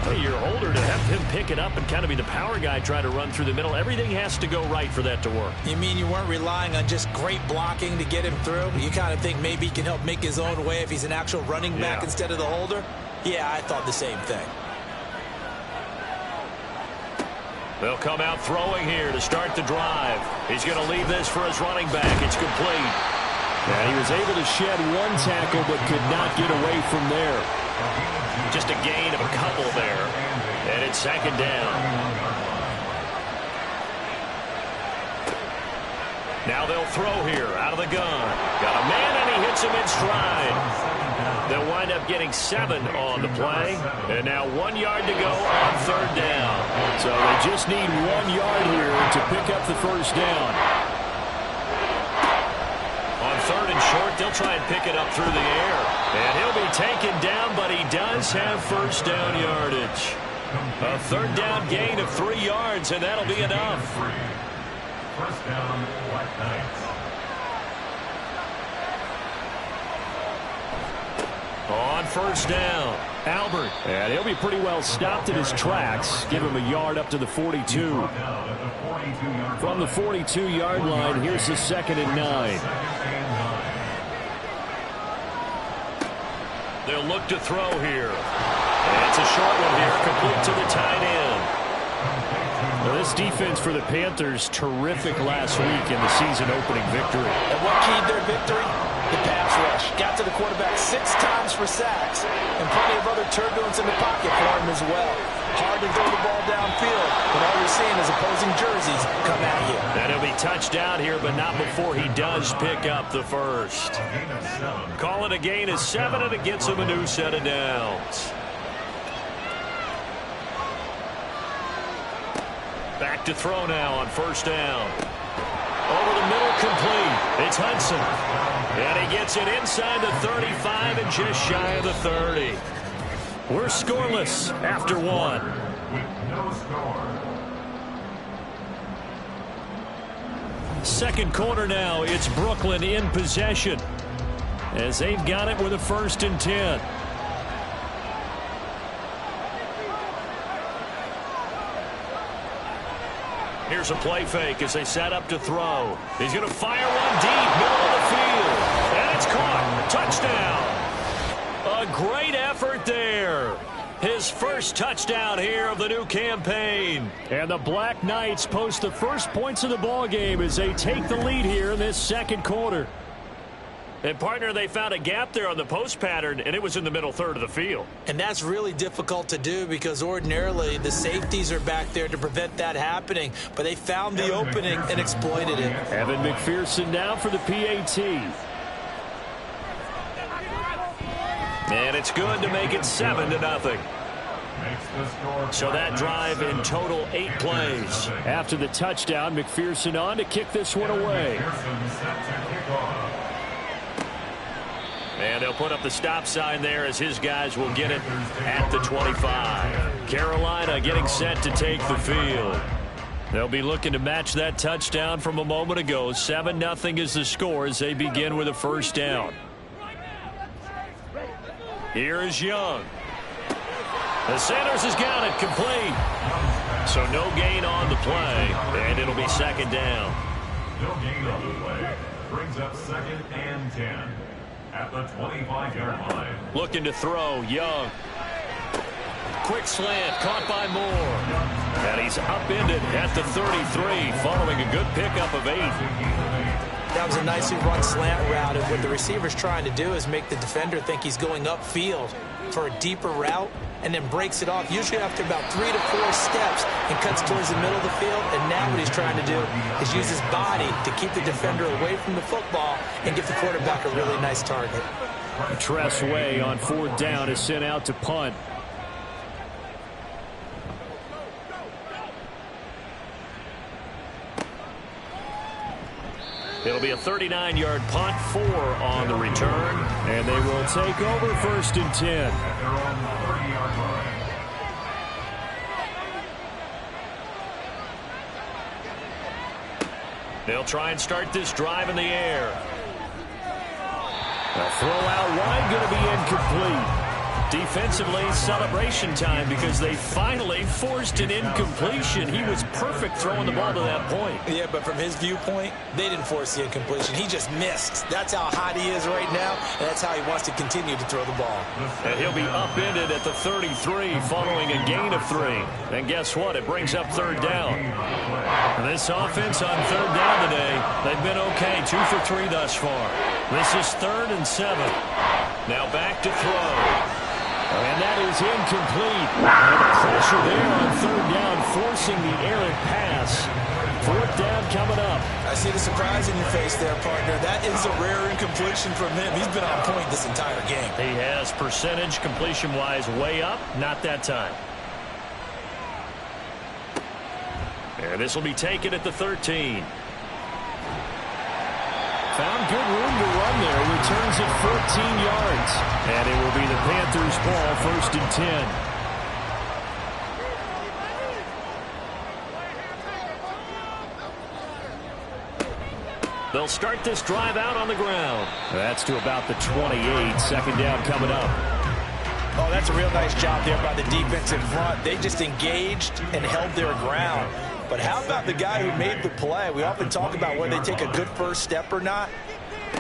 for your holder to have him pick it up and kind of be the power guy trying to run through the middle. Everything has to go right for that to work. You mean you weren't relying on just great blocking to get him through? You kind of think maybe he can help make his own way if he's an actual running back instead of the holder? Yeah, I thought the same thing. They'll come out throwing here to start the drive. He's going to leave this for his running back. It's complete. And he was able to shed 1 tackle but could not get away from there. Just a gain of a couple there. And it's 2nd down. Now they'll throw here out of the gun. Got a man and he hits him in stride. They'll wind up getting 7 on the play. And now 1 yard to go on 3rd down. So they just need 1 yard here to pick up the first down. On 3rd and short, they'll try and pick it up through the air. And he'll be taken down, but he does have first down yardage. A 3rd down gain of 3 yards, and that'll be enough. First down, Black Knights. On first down, Albert. And he'll be pretty well stopped in his tracks. Give him a yard up to the 42. From the 42-yard line, here's the 2nd and 9. They'll look to throw here. And it's a short one here, complete to the tight end. Now this defense for the Panthers, terrific last week in the season opening victory. And what keyed their victory? The pass rush. Got to the quarterback 6 times for sacks, and plenty of other turbulence in the pocket for him as well. Hard to throw the ball downfield, but all you're seeing is opposing jerseys come at you. And he'll be touched down here, but not before he does pick up the first. Call it a gain of 7, and it gets him a new set of downs. Back to throw now on first down. Over the middle, complete. It's Hudson. And he gets it inside the 35 and just shy of the 30. We're scoreless after 1. With no score. Second quarter now. It's Brooklyn in possession as they've got it with a 1st and 10. Here's a play fake as they set up to throw. He's going to fire one deep, middle of the field. And it's caught. Touchdown. A great effort there. His first touchdown here of the new campaign. And the Black Knights post the first points of the ball game as they take the lead here in this second quarter. And, partner, they found a gap there on the post pattern, and it was in the middle third of the field. And that's really difficult to do because ordinarily the safeties are back there to prevent that happening. But they found the opening and exploited it. Evan McPherson now for the PAT. And it's good to make it 7-0. So that drive in total 8 plays. After the touchdown, McPherson on to kick this one away. And they'll put up the stop sign there as his guys will get it at the 25. Carolina getting set to take the field. They'll be looking to match that touchdown from a moment ago. 7-0 is the score as they begin with a 1st down. Here is Young. The Sanders has got it complete. So no gain on the play, and it'll be 2nd down. No gain on the play. Brings up 2nd and 10. At the 25-yard line. Looking to throw, Young. Quick slant, caught by Moore. And he's upended at the 33, following a good pickup of 8. That was a nicely run slant route, and what the receiver's trying to do is make the defender think he's going upfield for a deeper route, and then breaks it off, usually after about 3 to 4 steps, and cuts towards the middle of the field. And now what he's trying to do is use his body to keep the defender away from the football and give the quarterback a really nice target. Tress Way on 4th down is sent out to punt. It'll be a 39-yard punt, 4 on the return, and they will take over 1st and 10. At their own 30-yard line. They'll try and start this drive in the air. A throw out wide, going to be incomplete. Defensively, celebration time because they finally forced an incompletion. He was perfect throwing the ball to that point. Yeah, but from his viewpoint, they didn't force the incompletion. He just missed. That's how hot he is right now, and that's how he wants to continue to throw the ball. And he'll be upended at the 33 following a gain of 3. And guess what? It brings up 3rd down. And this offense on 3rd down today, they've been okay. 2 for 3 thus far. This is 3rd and 7. Now back to throw. And that is incomplete. And the pressure there on 3rd down, forcing the errant pass. 4th down coming up. I see the surprise in your face there, partner. That is a rare incompletion from him. He's been on point this entire game. He has percentage completion-wise way up. Not that time. And this will be taken at the 13. Found good room to run there. Returns at 14 yards. And it will be the Panthers' ball, 1st and 10. They'll start this drive out on the ground. That's to about the 28. 2nd down coming up. Oh, that's a real nice job there by the defensive front. They just engaged and held their ground. But how about the guy who made the play? We often talk about whether they take a good first step or not.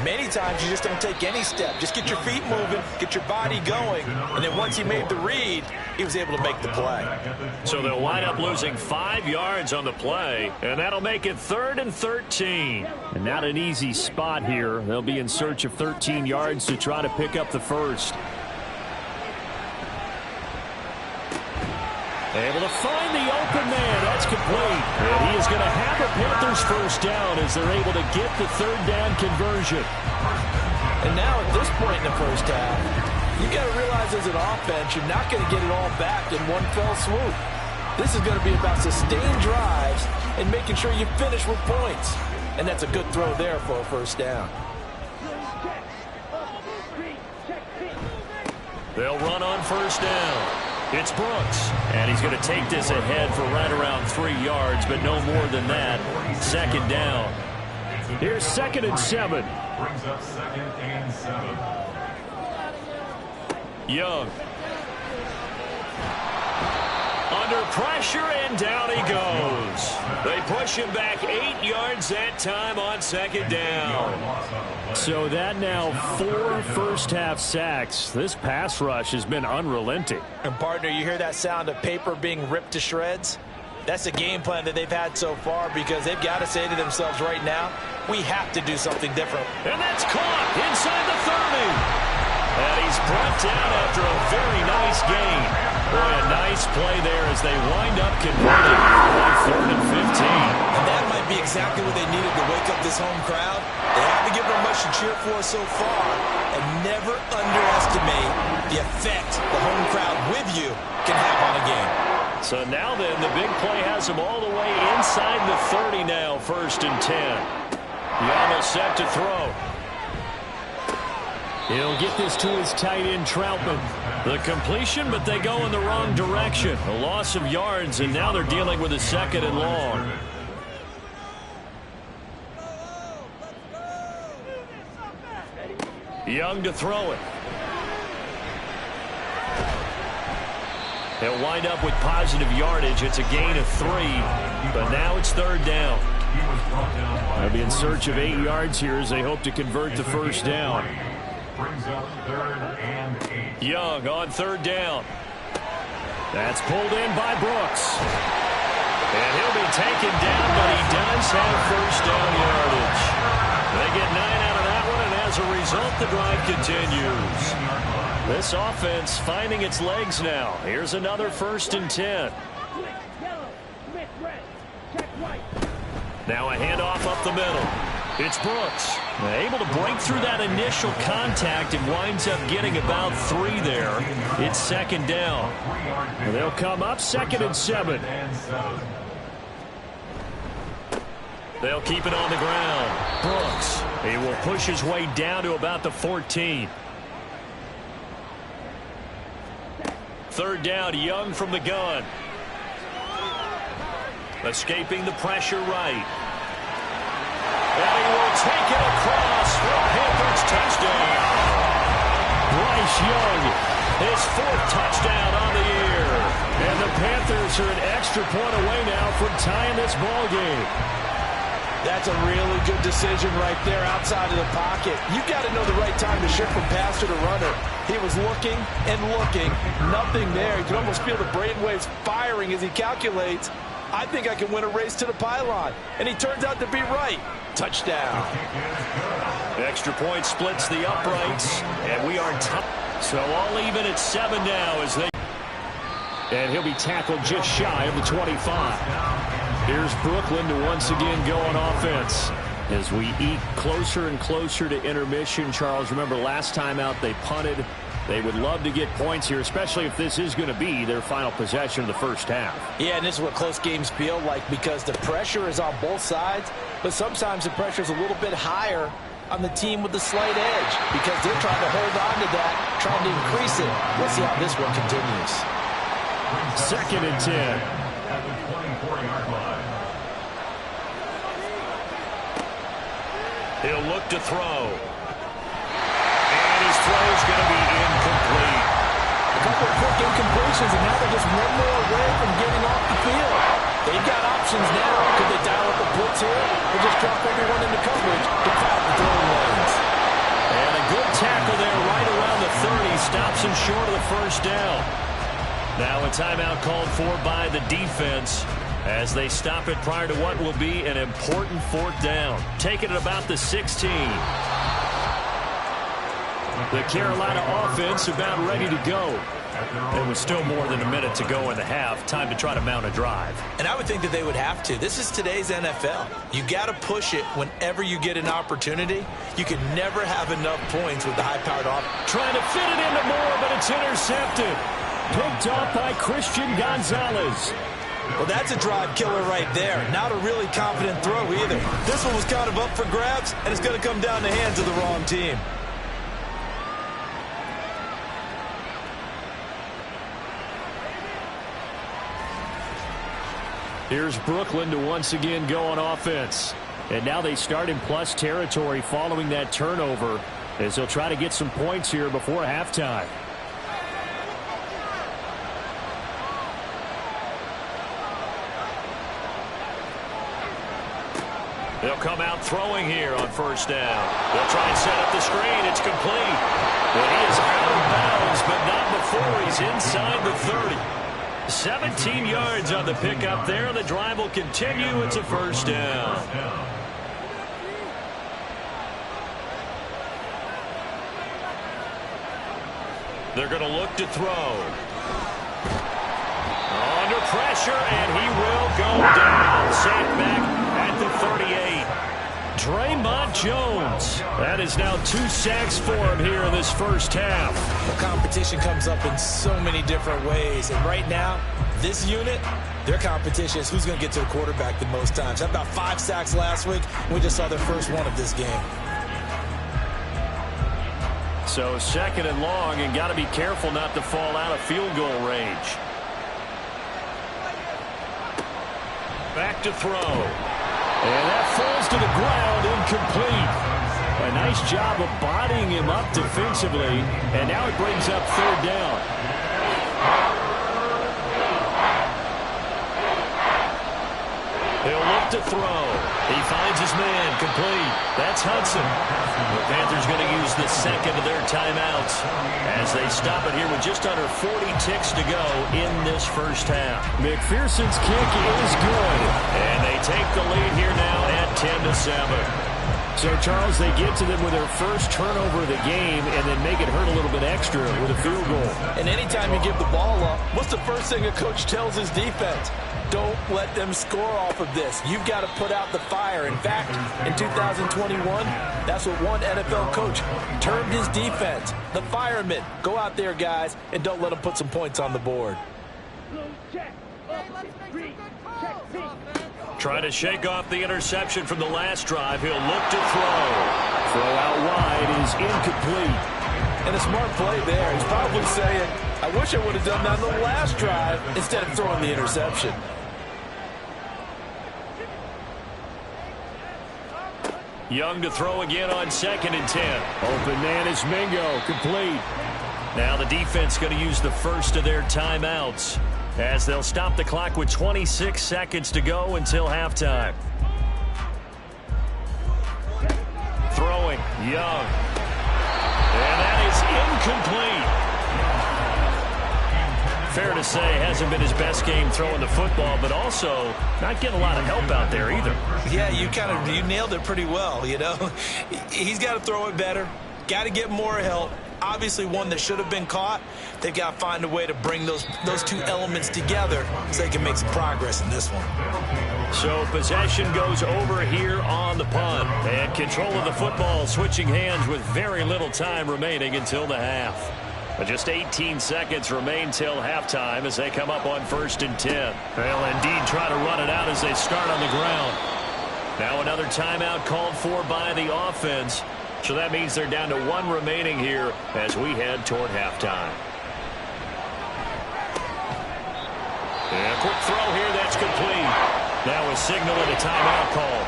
Many times you just don't take any step. Just get your feet moving, get your body going, and then once he made the read, he was able to make the play. So they'll wind up losing 5 yards on the play, and that'll make it 3rd and 13. And not an easy spot here. They'll be in search of 13 yards to try to pick up the first. Able to find the open man. That's complete. And he is going to have a Panthers 1st down as they're able to get the 3rd down conversion. And now at this point in the first half, you got to realize as an offense, you're not going to get it all back in one fell swoop. This is going to be about sustained drives and making sure you finish with points. And that's a good throw there for a 1st down. They'll run on 1st down. It's Brooks, and he's going to take this ahead for right around 3 yards, but no more than that. 2nd down. Here's 2nd and 7. Brings up 2nd and 7. Young. Under pressure, and down he goes. They push him back 8 yards that time on 2nd down. So that now 4 first-half sacks. This pass rush has been unrelenting. And, partner, you hear that sound of paper being ripped to shreds? That's the game plan that they've had so far, because they've got to say to themselves right now, we have to do something different. And that's caught inside the 30. And he's brought down after a very nice gain. Boy, a nice play there as they wind up converting on 3rd and 15. And that might be exactly what they needed to wake up this home crowd. They haven't given them much to cheer for so far. And never underestimate the effect the home crowd with you can have on a game. So now then, the big play has him all the way inside the 30 now, 1st and 10. Young is set to throw. He'll get this to his tight end, Troutman. The completion, but they go in the wrong direction. A loss of yards, and now they're dealing with a 2nd and long. Young to throw it. They'll wind up with positive yardage. It's a gain of 3, but now it's 3rd down. They'll be in search of 8 yards here as they hope to convert the 1st down. Brings up 3rd and 8. Young on 3rd down. That's pulled in by Brooks. And he'll be taken down, but he does have 1st down yardage. They get 9 out of that one, and as a result, the drive continues. This offense finding its legs now. Here's another 1st and 10. Now a handoff up the middle. It's Brooks. Able to break through that initial contact and winds up getting about 3 there. It's 2nd down. And they'll come up 2nd and 7. They'll keep it on the ground. Brooks. He will push his way down to about the 14. 3rd down, Young from the gun. Escaping the pressure right. And he will take it across for a Panthers touchdown. Bryce Young, his 4th touchdown on the year. And the Panthers are an extra point away now from tying this ball game. That's a really good decision right there outside of the pocket. You've got to know the right time to shift from passer to runner. He was looking and looking. Nothing there. You can almost feel the brainwaves firing as he calculates, I think I can win a race to the pylon. And he turns out to be right. Touchdown. Extra point splits the uprights, and we are tied. So all even at 7 now as they... And he'll be tackled just shy of the 25. Here's Brooklyn to once again go on offense. As we eke closer and closer to intermission, Charles, remember last time out they punted. They would love to get points here, especially if this is going to be their final possession of the first half. Yeah, and this is what close games feel like because the pressure is on both sides, but sometimes the pressure is a little bit higher on the team with the slight edge because they're trying to hold on to that, trying to increase it. Let's see how this one continues. 2nd and 10. At the 24-yard line. He'll look to throw. And his throw is going to be incomplete. A couple of quick incompletions, and now they're just one more away from getting off the field. They've got options now. Could they dial up the blitz here or just drop everyone into coverage to crowd the throwing lanes? And a good tackle there right around the 30. Stops him short of the first down. Now a timeout called for by the defense as they stop it prior to what will be an important 4th down. Taking it about the 16. The Carolina offense about ready to go. There was still more than a minute to go in the half. Time to try to mount a drive. And I would think that they would have to. This is today's NFL. You got to push it whenever you get an opportunity. You can never have enough points with the high-powered offense. Trying to fit it into Moore, but it's intercepted. Picked off by Christian Gonzalez. Well, that's a drive killer right there. Not a really confident throw either. This one was kind of up for grabs, and it's going to come down the hands of the wrong team. Here's Brooklyn to once again go on offense. And now they start in plus territory following that turnover as they'll try to get some points here before halftime. They'll come out throwing here on first down. They'll try and set up the screen. It's complete. And he is out of bounds, but not before he's inside the 30. 17 yards on the pickup there. The drive will continue. It's a first down. They're going to look to throw. Under pressure, and he will go down. Safe back at the 38. Draymond Jones. That is now 2 sacks for him here in this first half. The competition comes up in so many different ways. And right now, this unit, their competition is who's going to get to the quarterback the most times. Had about 5 sacks last week. We just saw their first one of this game. So second and long, and got to be careful not to fall out of field goal range. Back to throw. And that falls to the ground, incomplete. A nice job of bodying him up defensively, and now it brings up third down. He'll look to throw. He finds his man, complete. That's Hudson. The Panthers going to use the second of their timeouts as they stop it here with just under 40 ticks to go in this first half. McPherson's kick is good. And they take the lead here now at 10-7. So, Charles, they get to them with their first turnover of the game and then make it hurt a little bit extra with a field goal. And anytime you give the ball up, what's the first thing a coach tells his defense? Don't let them score off of this. You've got to put out the fire. In fact, in 2021, that's what one NFL coach termed his defense. The firemen. Go out there, guys, and don't let them put some points on the board. Trying to shake off the interception from the last drive. He'll look to throw. Throw out wide is incomplete. And a smart play there. He's probably saying, I wish I would have done that on the last drive instead of throwing the interception. Young to throw again on 2nd and 10. Open man is Mingo, complete. Now the defense going to use the first of their timeouts as they'll stop the clock with 26 seconds to go until halftime. Throwing, Young. And that is incomplete. Fair to say, hasn't been his best game throwing the football, but also not getting a lot of help out there either. Yeah, you nailed it pretty well, you know. He's got to throw it better, got to get more help. Obviously one that should have been caught. They've got to find a way to bring those two elements together so they can make some progress in this one. So possession goes over here on the punt. And control of the football switching hands with very little time remaining until the half. But just 18 seconds remain till halftime as they come up on 1st and 10. They'll indeed try to run it out as they start on the ground. Now another timeout called for by the offense. So that means they're down to 1 remaining here as we head toward halftime. And a quick throw here, that's complete. Now a signal and a timeout call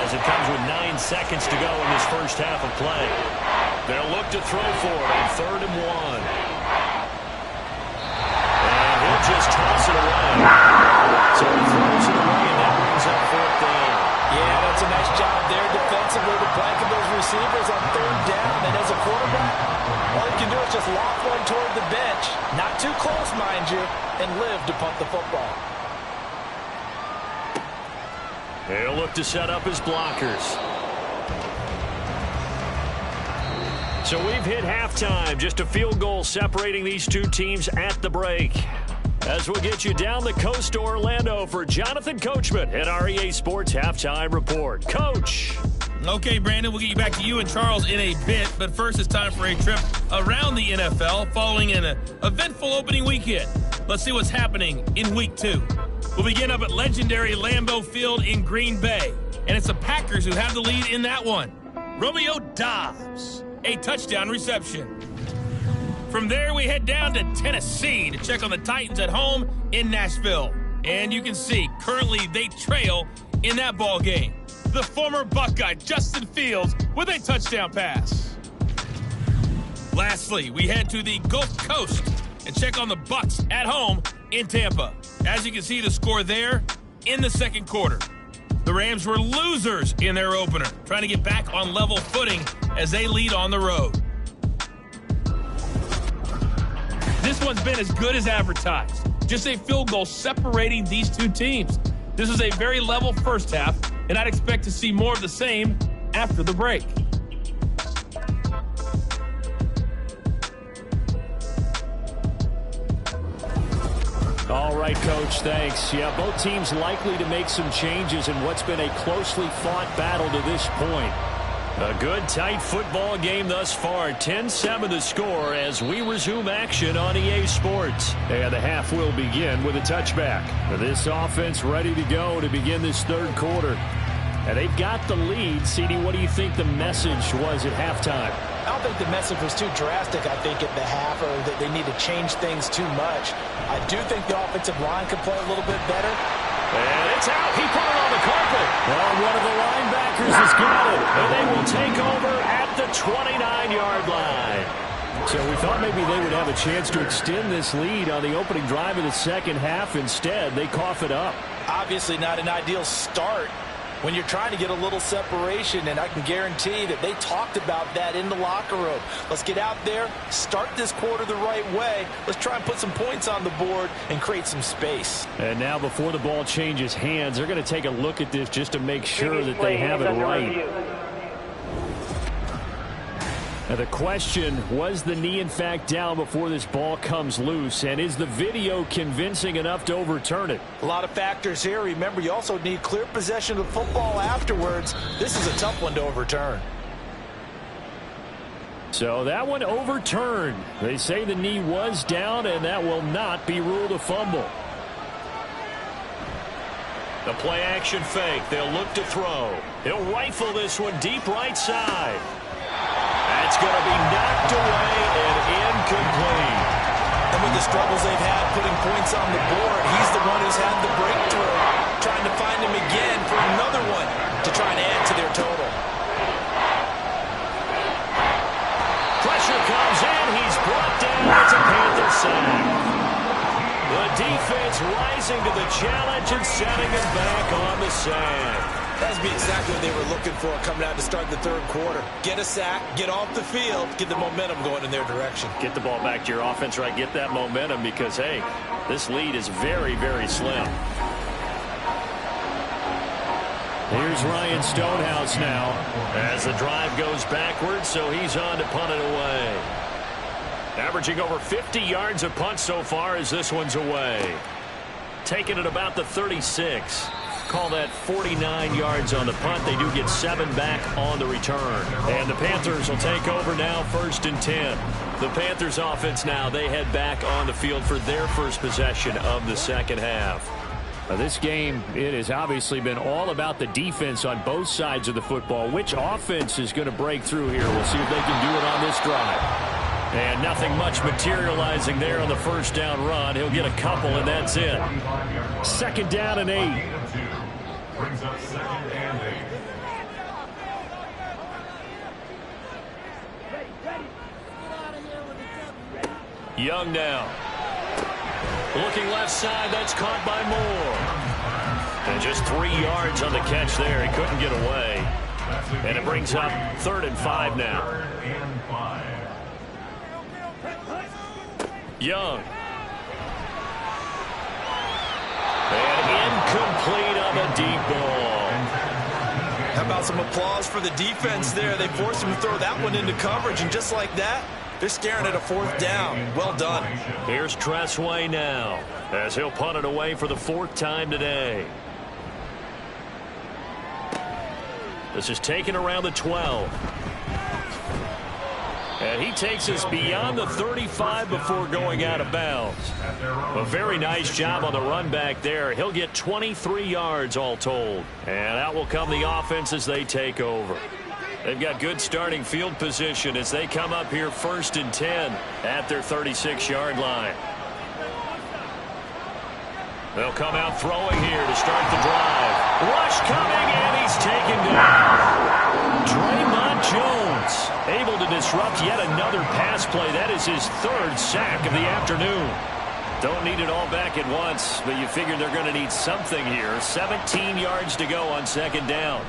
as it comes with 9 seconds to go in this first half of play. They'll look to throw for it on 3rd and 1. And he'll just toss it away. So he throws it away, and that brings up 4th down. Yeah, that's a nice job there defensively to blanket those receivers on 3rd down. And as a quarterback, all you can do is just lock one toward the bench, not too close, mind you, and live to punt the football. He'll look to set up his blockers. So we've hit halftime. Just a field goal separating these two teams at the break. As we'll get you down the coast to Orlando for Jonathan Coachman at our EA Sports Halftime Report. Coach. Okay, Brandon, we'll get you back to you and Charles in a bit. But first, it's time for a trip around the NFL following an eventful opening weekend. Let's see what's happening in Week 2. We'll begin up at legendary Lambeau Field in Green Bay. And it's the Packers who have the lead in that one. Romeo Doubs, a touchdown reception. From there, we head down to Tennessee to check on the Titans at home in Nashville. And you can see, currently they trail in that ball game. the former Buckeye, Justin Fields, with a touchdown pass. Lastly, we head to the Gulf Coast and check on the Bucs at home in Tampa. As you can see, the score there in the second quarter. The Rams were losers in their opener, trying to get back on level footing as they lead on the road. This one's been as good as advertised. Just a field goal separating these two teams. This was a very level first half, and I'd expect to see more of the same after the break. All right, Coach, thanks. Yeah, both teams likely to make some changes in what's been a closely fought battle to this point. A good, tight football game thus far. 10-7 the score as we resume action on EA Sports. And the half will begin with a touchback. This offense ready to go to begin this third quarter. And they've got the lead. CD, what do you think the message was at halftime? I don't think the message was too drastic, I think, at the half, or that they need to change things too much. I do think the offensive line can play a little bit better. And it's out. He put it on the carpet. Well, one of the linebackers has got it. And they will take over at the 29-yard line. So we thought maybe they would have a chance to extend this lead on the opening drive of the second half. Instead, they cough it up. Obviously not an ideal start when you're trying to get a little separation, and I can guarantee that they talked about that in the locker room. Let's get out there, start this quarter the right way. Let's try and put some points on the board and create some space. And now before the ball changes hands, they're going to take a look at this just to make sure that they have it right. Now the question, was the knee in fact down before this ball comes loose? And is the video convincing enough to overturn it? A lot of factors here. Remember, you also need clear possession of football afterwards. This is a tough one to overturn. So that one overturned. They say the knee was down, and that will not be ruled a fumble. The play action fake. They'll look to throw. He'll rifle this one deep right side. That's going to be knocked away and incomplete. And with the struggles they've had putting points on the board, he's the one who's had the breakthrough. Trying to find him again for another one to try and add to their total. Pressure comes in. He's brought down. It's a Panther sack. The defense rising to the challenge and setting him back on the sand. That would be exactly what they were looking for coming out to start the third quarter. Get a sack, get off the field, get the momentum going in their direction. Get the ball back to your offense, right? Get that momentum because, hey, this lead is very, very slim. Here's Ryan Stonehouse now. As the drive goes backwards, so he's on to punt it away. Averaging over 50 yards a punt so far as this one's away. Taking it about the 36. Call that 49 yards on the punt. They do get 7 back on the return. And the Panthers will take over now, 1st and 10. The Panthers offense now, they head back on the field for their first possession of the second half. Now this game, it has obviously been all about the defense on both sides of the football. Which offense is going to break through here? We'll see if they can do it on this drive. And nothing much materializing there on the first down run. He'll get a couple, and that's it. 2nd down and 8. Brings up 2nd and 8. Young now. Looking left side, that's caught by Moore. And just 3 yards on the catch there. He couldn't get away. And it brings up 3rd and 5 now. 3rd and 5. Young. And incomplete on the deep ball. How about some applause for the defense there? They forced him to throw that one into coverage, and just like that, they're staring at a 4th down. Well done. Here's Tressway now as he'll punt it away for the 4th time today. This is taken around the 12. And he takes us beyond the 35 before going out of bounds. A very nice job on the run back there. He'll get 23 yards all told. And out will come the offense as they take over. They've got good starting field position as they come up here 1st and 10 at their 36-yard line. They'll come out throwing here to start the drive. Rush coming, and he's taken Draymond Jones able to disrupt yet another pass play. That is his third sack of the afternoon. Don't need it all back at once, but you figure they're going to need something here. 17 yards to go on second down.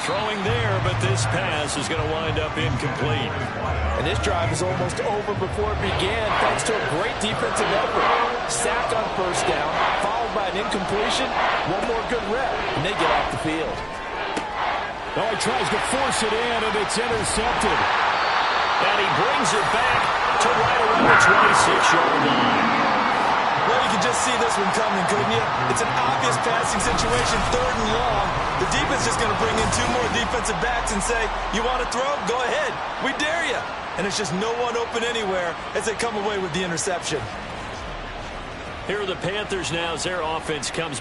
Throwing there, but this pass is going to wind up incomplete. And this drive is almost over before it began, thanks to a great defensive effort. Sacked on first down, followed by an incompletion. One more good rep, and they get off the field. Oh, he tries to force it in, and it's intercepted. And he brings it back to right around the 26-yard line. Well, you can just see this one coming, couldn't you? It's an obvious passing situation, 3rd and long. The defense is going to bring in 2 more defensive backs and say, you want to throw? Go ahead. We dare you. And it's just no one open anywhere as they come away with the interception. Here are the Panthers now as their offense comes